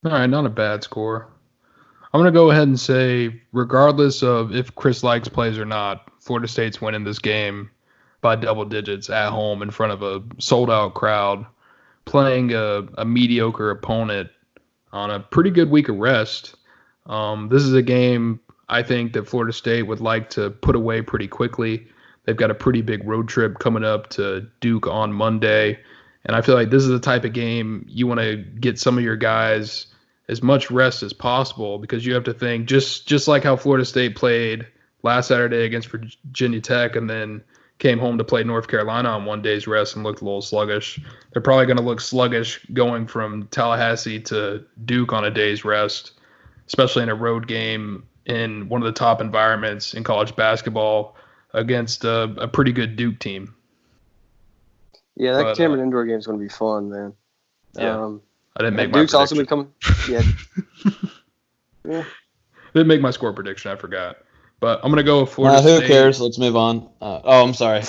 All right, not a bad score. I'm going to go ahead and say, regardless of if Chris Likes plays or not, Florida State's winning this game by double digits at home in front of a sold-out crowd, playing a mediocre opponent on a pretty good week of rest. This is a game I think that Florida State would like to put away pretty quickly. They've got a pretty big road trip coming up to Duke on Monday, and I feel like this is the type of game you want to get some of your guys as much rest as possible, because you have to think just like how Florida State played last Saturday against Virginia Tech and then came home to play North Carolina on one day's rest and looked a little sluggish. They're probably going to look sluggish going from Tallahassee to Duke on a day's rest, especially in a road game in one of the top environments in college basketball against a pretty good Duke team. Yeah, that Cameron Indoor game is going to be fun, man. Yeah. I didn't make my Duke's prediction. also been coming. Yeah. Yeah. Didn't make my score prediction. I forgot. But I'm going to go with Florida State. Who cares? Let's move on. I'm sorry.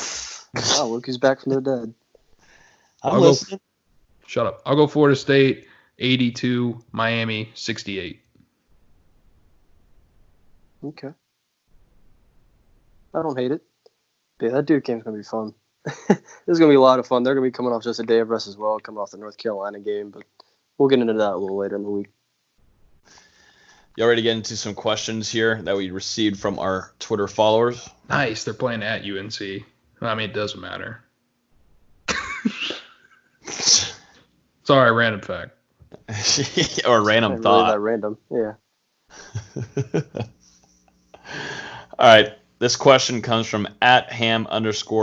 Oh, look who's back from the dead. I'm listening. Shut up. I'll go Florida State 82, Miami 68. Okay. I don't hate it. Yeah, that Duke game's going to be fun. This is going to be a lot of fun. They're going to be coming off just a day of rest as well, coming off the North Carolina game, but we'll get into that a little later in the week. You ready to get into some questions here that we received from our Twitter followers? Nice. They're playing at UNC. I mean, it doesn't matter. Sorry, random fact. Or random thought. Really random, yeah. All right. This question comes from @ham_season.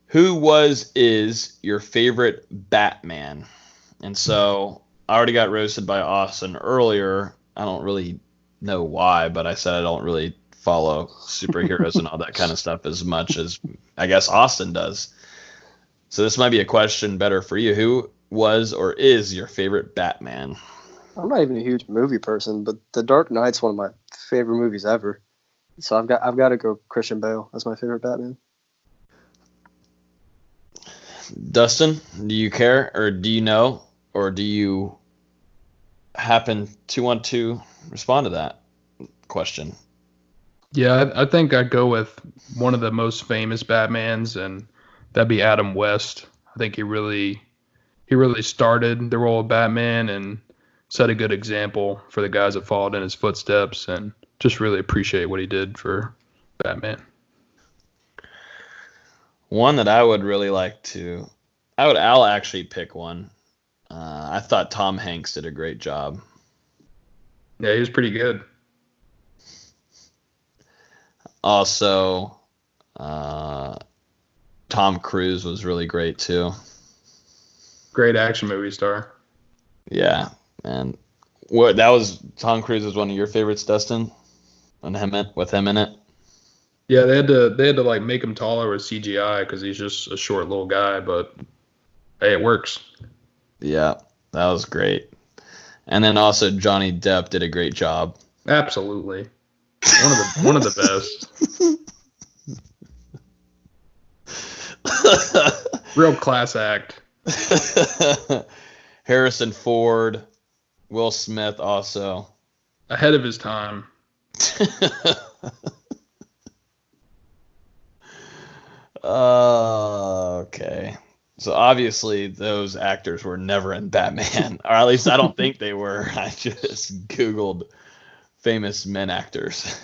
Who is your favorite Batman? And so I already got roasted by Austin earlier. I don't really know why, but I said I don't really follow superheroes and all that kind of stuff as much as I guess Austin does. So this might be a question better for you. Who was or is your favorite Batman? I'm not even a huge movie person, but The Dark Knight's one of my favorite movies ever. So I've got to go Christian Bale as my favorite Batman. Dustin, do you care, or do you know, or do you happen to want to respond to that question? Yeah, I think I'd go with one of the most famous Batmans, and that'd be Adam West. I think he really started the role of Batman and set a good example for the guys that followed in his footsteps, and just really appreciate what he did for Batman. One that I would really like to, I'll actually pick one. I thought Tom Hanks did a great job. Yeah, he was pretty good. Also, Tom Cruise was really great too. Great action movie star. Yeah, and that was Tom Cruise was one of your favorites, Dustin, with him in it. Yeah, they had to like make him taller with CGI because he's just a short little guy, but hey, it works. Yeah, that was great. And then also Johnny Depp did a great job. Absolutely, one of the best. Real class act. Harrison Ford, Will Smith also ahead of his time. Okay. So obviously those actors were never in Batman, or at least I don't think they were. I just Googled famous men actors.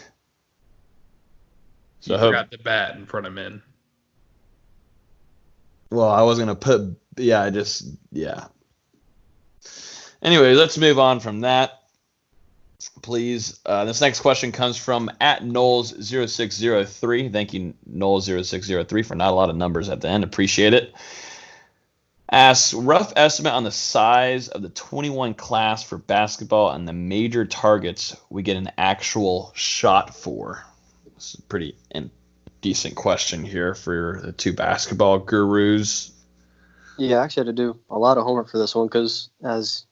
So I forgot the bat in front of men. Well, I was gonna put Anyway, let's move on from that, please. This next question comes from @Knowles0603. Thank you, Knowles0603, for not a lot of numbers at the end. Appreciate it. Asks, rough estimate on the size of the 21 class for basketball and the major targets we get an actual shot for. This is a pretty decent question here for the two basketball gurus. Yeah, I actually had to do a lot of homework for this one because, as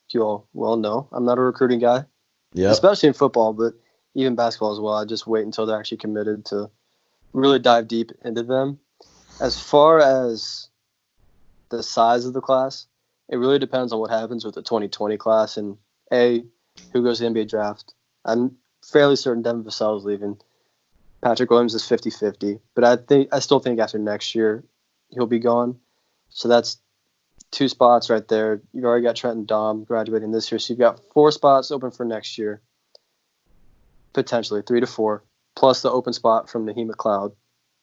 you all well know, I'm not a recruiting guy, especially in football, but even basketball as well. I just wait until they're actually committed to really dive deep into them. As far as the size of the class, it really depends on what happens with the 2020 class and who goes to the NBA draft. I'm fairly certain Devin Vassell is leaving. Patrick Williams is 50-50, but I still think after next year he'll be gone. So that's 2 spots right there. You've already got Trent and Dom graduating this year, so you've got 4 spots open for next year, potentially 3 to 4, plus the open spot from Naheem McLeod,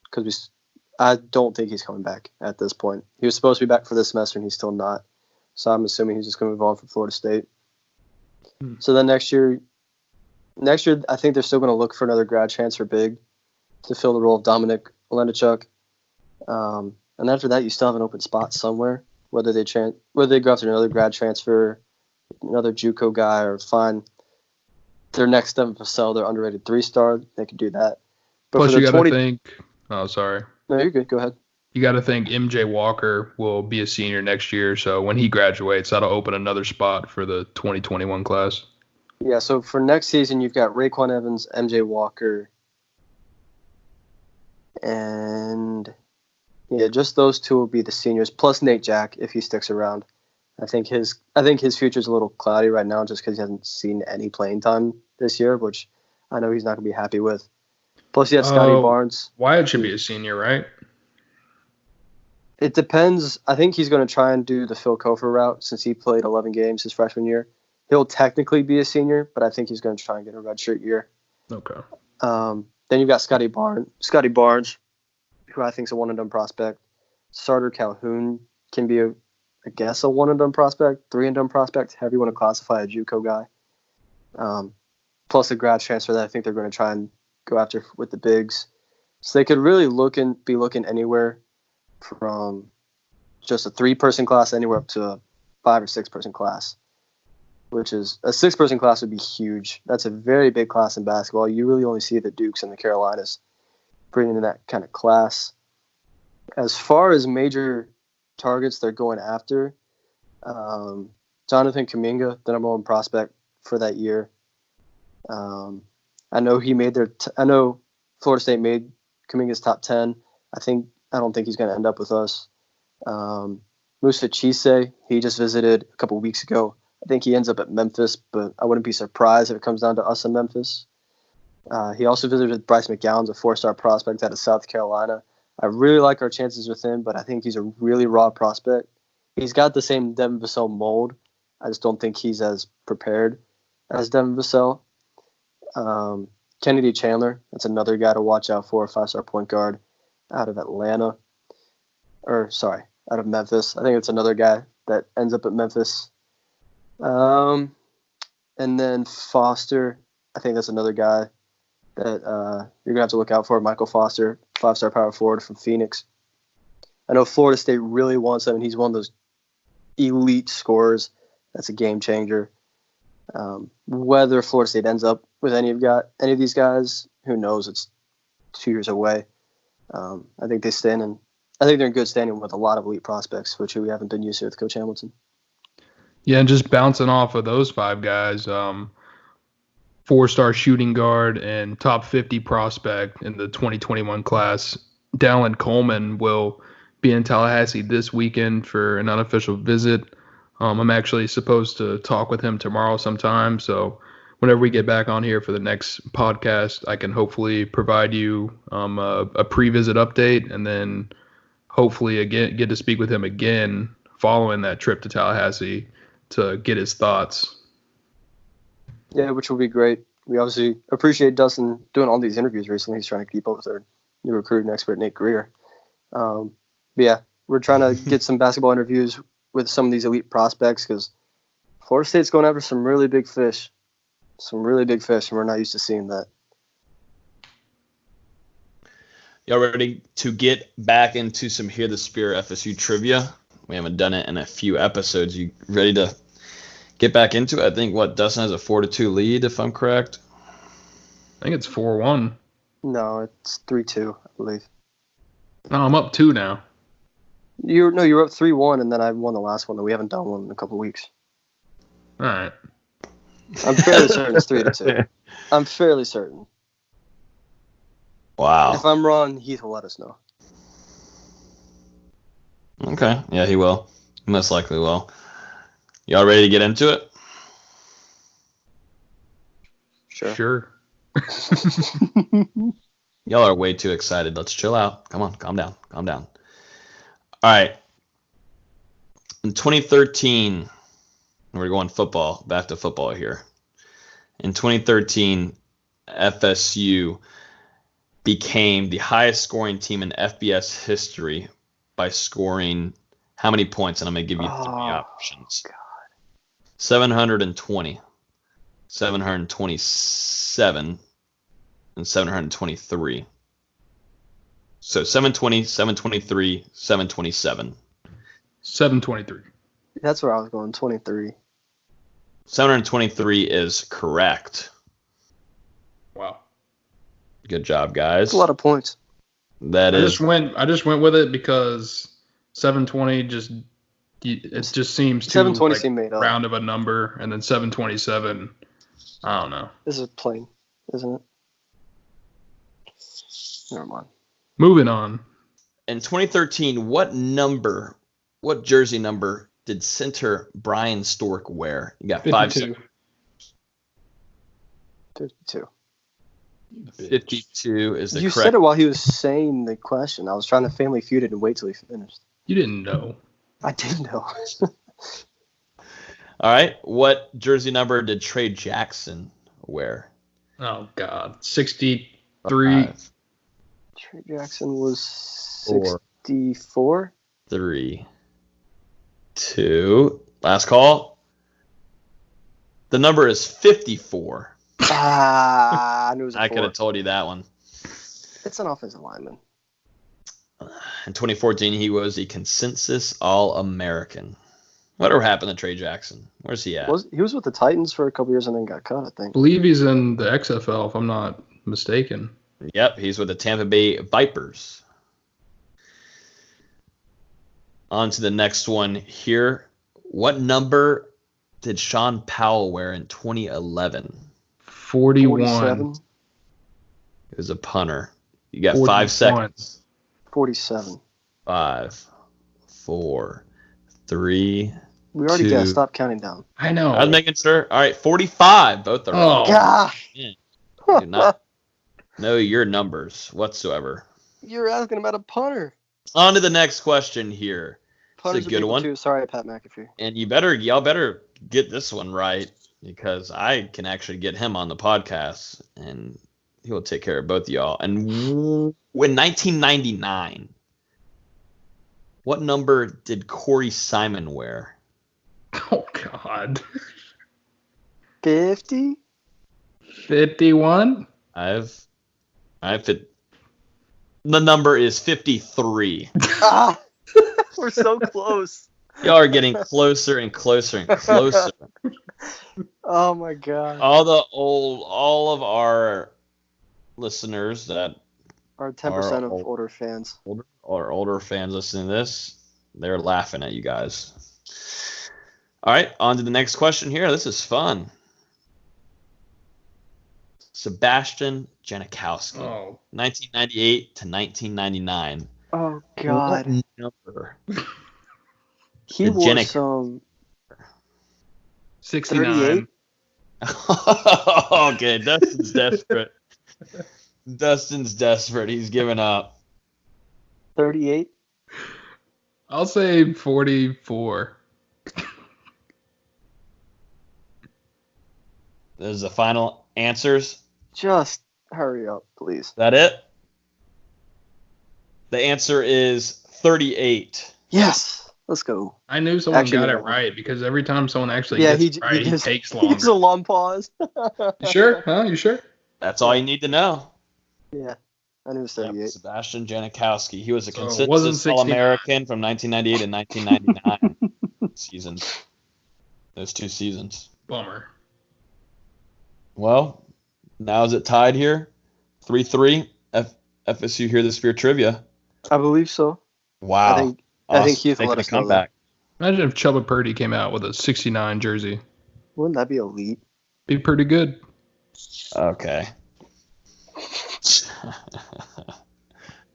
because I don't think he's coming back at this point. He was supposed to be back for this semester, and he's still not. So I'm assuming he's just going to move on from Florida State. So then next year, I think they're still going to look for another grad transfer big to fill the role of Dominic Olenichuk. And after that, you still have an open spot somewhere, whether they go after another grad transfer, another JUCO guy, or find their next step to sell their underrated 3-star. They could do that. But plus, you got to think. Oh, sorry. No, you're good. Go ahead. You got to think MJ Walker will be a senior next year, so when he graduates, that'll open another spot for the 2021 class. Yeah, so for next season, you've got Raekwon Evans, MJ Walker, and just those 2 will be the seniors, plus Nate Jack if he sticks around. I think his future's a little cloudy right now just because he hasn't seen any playing time this year, which I know he's not going to be happy with. Plus, you have Scotty Barnes. Wyatt should be a senior, right? It depends. I think he's going to try and do the Phil Cofer route since he played 11 games his freshman year. He'll technically be a senior, but I think he's going to try and get a redshirt year. Okay. Then you've got Scotty Barnes, who I think is a one-and-done prospect. Sarter Calhoun can be a one-and-done prospect, 3-and-done prospect, however you want to classify a JUCO guy. Plus a grad transfer that I think they're going to try and go after with the bigs. So they could really be looking anywhere from just a 3-person class anywhere up to a 5 or 6-person class, which is a 6-person class would be huge. That's a very big class in basketball. You really only see the Dukes and the Carolinas bringing in that kind of class. As far as major targets they're going after, Jonathan Kuminga, the number 1 prospect for that year. I know Florida State made Kuminga's top 10. I don't think he's going to end up with us. Musa Chise, he just visited a couple weeks ago. I think he ends up at Memphis, but I wouldn't be surprised if it comes down to us in Memphis. He also visited Bryce McGowan's a 4-star prospect out of South Carolina. I really like our chances with him, but I think he's a really raw prospect. He's got the same Devin Vassell mold. I just don't think he's as prepared as Devin Vassell. Kennedy Chandler, that's another guy to watch out for, a 5-star point guard out of Out of Memphis. I think it's another guy that ends up at Memphis. And then Foster, I think that's another guy that you're going to have to look out for. Michael Foster, 5-star power forward from Phoenix. I know Florida State really wants him, and he's one of those elite scorers. That's a game changer. Whether Florida State ends up with any of these guys, who knows? It's 2 years away. I think they're in good standing with a lot of elite prospects, which we haven't been used to with Coach Hamilton. Yeah, and just bouncing off of those 5 guys, 4-star shooting guard and top 50 prospect in the 2021 class, Dallin Coleman will be in Tallahassee this weekend for an unofficial visit. I'm actually supposed to talk with him tomorrow sometime, so whenever we get back on here for the next podcast, I can hopefully provide you a pre-visit update, and then hopefully again get to speak with him again following that trip to Tallahassee to get his thoughts. Yeah, which will be great. We obviously appreciate Dustin doing all these interviews recently. He's trying to keep up with our new recruiting expert, Nate Greer. But yeah, we're trying to get some basketball interviews with some of these elite prospects because Florida State's going after some really big fish. And we're not used to seeing that. Y'all ready to get back into some Hear the Spear FSU trivia? We haven't done it in a few episodes. You ready to get back into it? I think, Dustin has a 4-2 lead, if I'm correct? I think it's 4-1. No, it's 3-2, I believe. No, I'm up 2 now. You were up 3-1, and then I won the last one, and we haven't done one in a couple weeks. All right. I'm fairly certain it's 3-2. I'm fairly certain. Wow. If I'm wrong, Heath will let us know. Okay. Yeah, he will. He most likely will. Y'all ready to get into it? Sure. Y'all are way too excited. Let's chill out. Come on, calm down. All right. In 2013, we're going back to football here. In 2013, FSU became the highest scoring team in FBS history by scoring how many points? And I'm going to give you 3 options. God. 720, 727, and 723. So 720, 723, 727. 723. That's where I was going, 23. 723 is correct. Wow. Good job, guys. That's a lot of points. I just went with it because 720 just seems too 720 seemed made up. Round of a number, and then 727. I don't know. This is plain, isn't it? Never mind. Moving on. In 2013, what jersey number did center Brian Stork wear? You got 52. 52. 52 is the You correct. said it while he was saying the question. I was trying to family feud it and wait till he finished. You didn't know. I did know. All right. What jersey number did Trey Jackson wear? Oh, God. 63. 5, Trey Jackson was 4, 64. 3, 2. Last call. The number is 54. I knew it was a I four. could have told you that one. It's an offensive lineman. In 2014, he was a consensus All-American. Whatever happened to Trey Jackson? Where's he at? He was with the Titans for a couple years and then got cut, I think. I believe he's in the XFL, if I'm not mistaken. Yep, he's with the Tampa Bay Vipers. On to the next one here. What number did Sean Powell wear in 2011? 41. 47. He was a punter. You got 41. 5 seconds. 47. 5, 4, 3. We already 2. got to stop counting down. I know. I was making sure. All right, 45. Both are wrong. Gosh. You're not know your numbers whatsoever. You're asking about a punter. On to the next question here. Punters It's a good are people one. too. Sorry, Pat McAfee. And y'all better get this one right because I can actually get him on the podcast and he will take care of both of y'all. And in 1999, what number did Corey Simon wear? Oh, God. 50? 51? The number is 53. Ah, we're so close. Y'all are getting closer and closer and closer. Oh my God. All of our listeners that Our 10% of older fans. Older fans listening to this, they're laughing at you guys. All right, on to the next question here. This is fun. Sebastian Janikowski, 1998 to 1999. Oh God. What number? He wore some 69. Okay, Dustin's desperate. He's giving up. 38. I'll say 44. Those are the final answers. Just hurry up, please. That it? The answer is 38. Yes. Let's go. I knew someone got it right because every time someone actually gets it right, he takes longer. It's a long pause. You sure? Huh? You sure? That's all you need to know. Yeah. I knew it was 38. Yep, Sebastian Janikowski. He was a So consensus All-American from 1998 and 1999 seasons. Those 2 seasons. Bummer. Well, now is it tied here? 3-3. FSU Hear the Spear trivia. I believe so. Wow. I think Keith will let us come know back. Imagine if Chubba Purdy came out with a 69 jersey. Wouldn't that be elite? Be pretty good. Okay.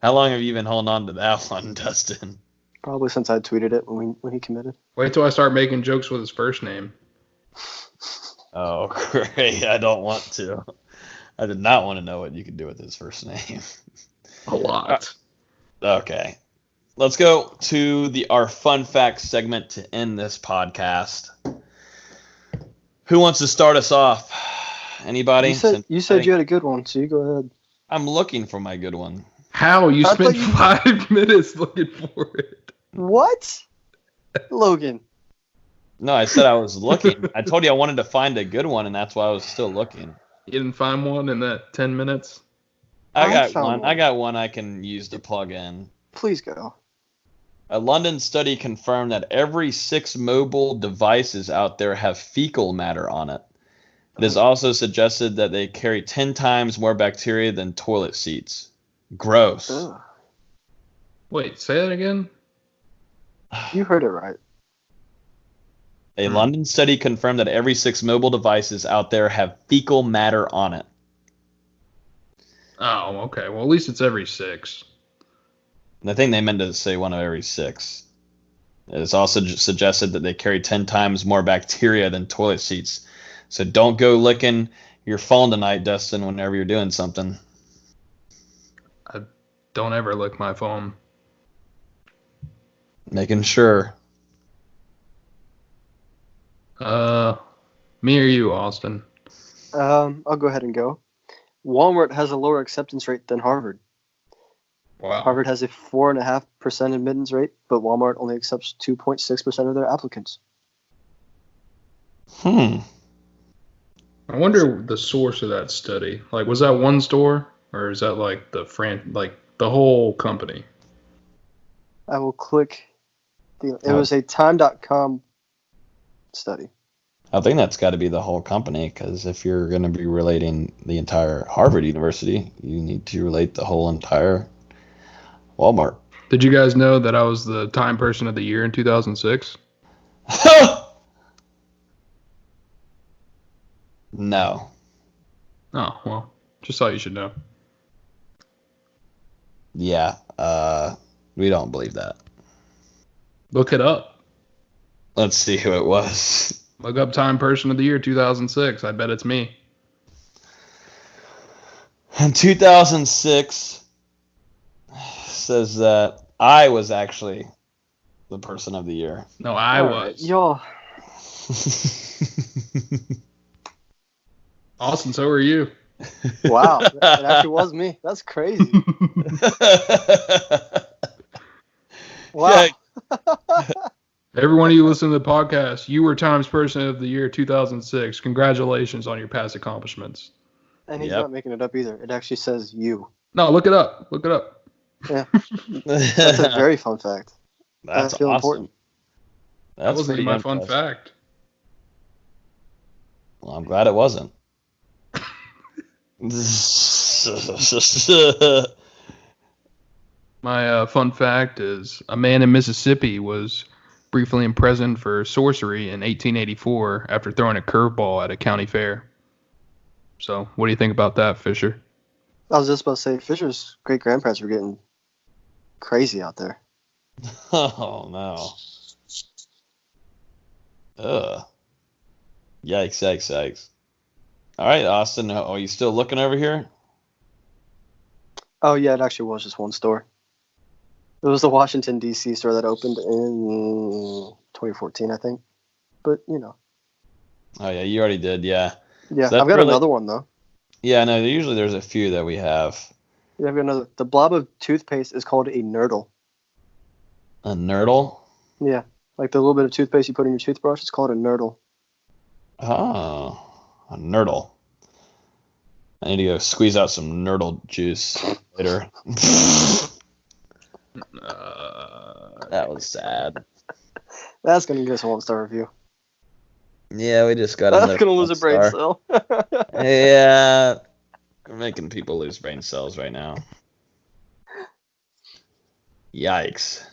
How long have you been holding on to that one, Dustin? Probably since I tweeted it when he committed. Wait till I start making jokes with his first name. Oh, great. I don't want to. I did not want to know what you could do with his first name. A lot. Okay. Let's go to our fun facts segment to end this podcast. Who wants to start us off? Anybody? You said you had a good one, so you go ahead. I'm looking for my good one. How? You spent 5 minutes looking for it. What? Logan. No, I said I was looking. I told you I wanted to find a good one, and that's why I was still looking. You didn't find one in that 10 minutes? I got one. I got one I can use to plug in. Please go. A London study confirmed that every 6 mobile devices out there have fecal matter on it. It is also suggested that they carry 10 times more bacteria than toilet seats. Gross. Ugh. Wait, say that again? You heard it right. A London study confirmed that every 6 mobile devices out there have fecal matter on it. Oh, okay. Well, at least it's every 6. And I think they meant to say one of every 6. It's also suggested that they carry 10 times more bacteria than toilet seats. So don't go licking your phone tonight, Dustin, whenever you're doing something. I don't ever lick my phone. Making sure. Me or you, Austin? I'll go ahead and go. Walmart has a lower acceptance rate than Harvard. Wow. Harvard has a 4.5% admittance rate, but Walmart only accepts 2.6% of their applicants. I wonder the source of that study. Like, was that one store, or is that like the whole company? I will click. It was a Time.com study. I think that's got to be the whole company, because if you're going to be relating the entire Harvard University, you need to relate the whole entire Walmart. Did you guys know that I was the Time Person of the Year in 2006? No. Oh, well, just thought you should know. Yeah, we don't believe that. Look it up. Let's see who it was. Look up Time Person of the Year 2006. I bet it's me. In 2006, says that I was actually the person of the year. No, I was. Y'all. Austin, so are you. Wow. It actually was me. That's crazy. Wow. Everyone of you listening to the podcast, you were Times Person of the Year 2006. Congratulations on your past accomplishments. And he's not making it up either. It actually says you. No, look it up. Look it up. Yeah. That's a very fun fact. That's awesome. Important. That wasn't my fun fact. Well, I'm glad it wasn't. My fun fact is a man in Mississippi was briefly imprisoned for sorcery in 1884 after throwing a curveball at a county fair. So, what do you think about that, Fisher? I was just about to say, Fisher's great-grandparents were getting crazy out there. Oh, no. Ugh. Yikes. All right, Austin, are you still looking over here? Oh, yeah, it actually was just one store. It was the Washington, D.C. store that opened in 2014, I think. But, you know. Oh, yeah, you already did, yeah. Yeah, so I've got another one, though. Yeah, no, usually there's a few that we have. Yeah, I've got another. The blob of toothpaste is called a nurdle. A nurdle? Yeah, like the little bit of toothpaste you put in your toothbrush, it's called a nurdle. Oh, a nurdle. I need to go squeeze out some nurdle juice later. That was sad. That's going to give us a 1-star review. Yeah, we just got That's going to lose a brain cell. Yeah, we're making people lose brain cells right now. Yikes.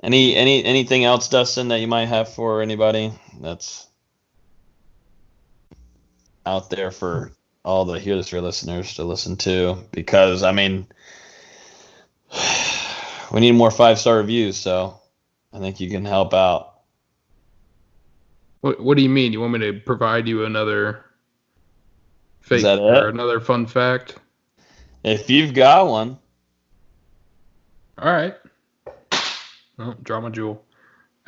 Anything else, Dustin, that you might have for anybody that's out there for all the Hear This Year listeners to listen to? Because, I mean, we need more 5-star reviews, so I think you can help out. What do you mean? You want me to provide you another fake or another fun fact? If you've got one. All right. Oh, draw my jewel.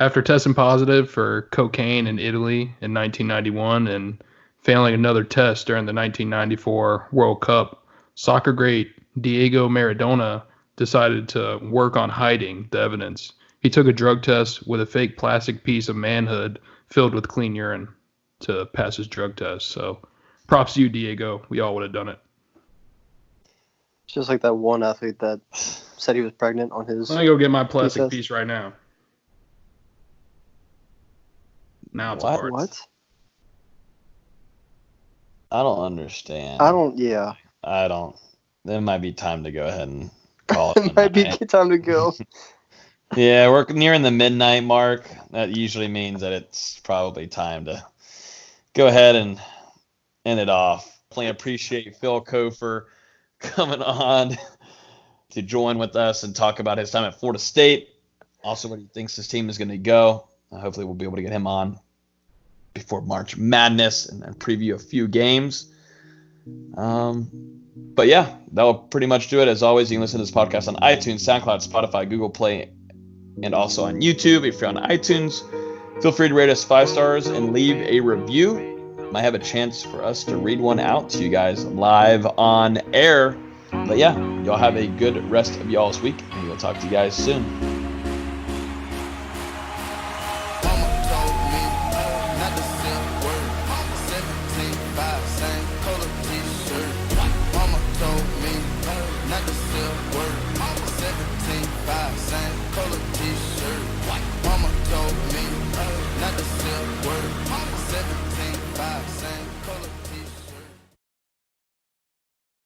After testing positive for cocaine in Italy in 1991 and failing another test during the 1994 World Cup, soccer great Diego Maradona decided to work on hiding the evidence. He took a drug test with a fake plastic piece of manhood filled with clean urine to pass his drug test. So props to you, Diego. We all would have done it. It's just like that one athlete that said he was pregnant on his... Let me go get my plastic piece right now. Now it's apart. What? I don't understand. I don't. It might be time to go ahead and call it. It might be time to go. Yeah, we're nearing the midnight mark. That usually means that it's probably time to go ahead and end it off. I appreciate Phil Cofer coming on to join with us and talk about his time at Florida State. Also, what he thinks his team is going to go. Hopefully, we'll be able to get him on before March Madness and preview a few games. But yeah, that will pretty much do it. As always, you can listen to this podcast on iTunes, SoundCloud, Spotify, Google Play, and also on YouTube. If you're on iTunes, feel free to rate us 5 stars and leave a review. Might have a chance for us to read one out to you guys live on air. But yeah, y'all have a good rest of y'all's week, and we'll talk to you guys soon.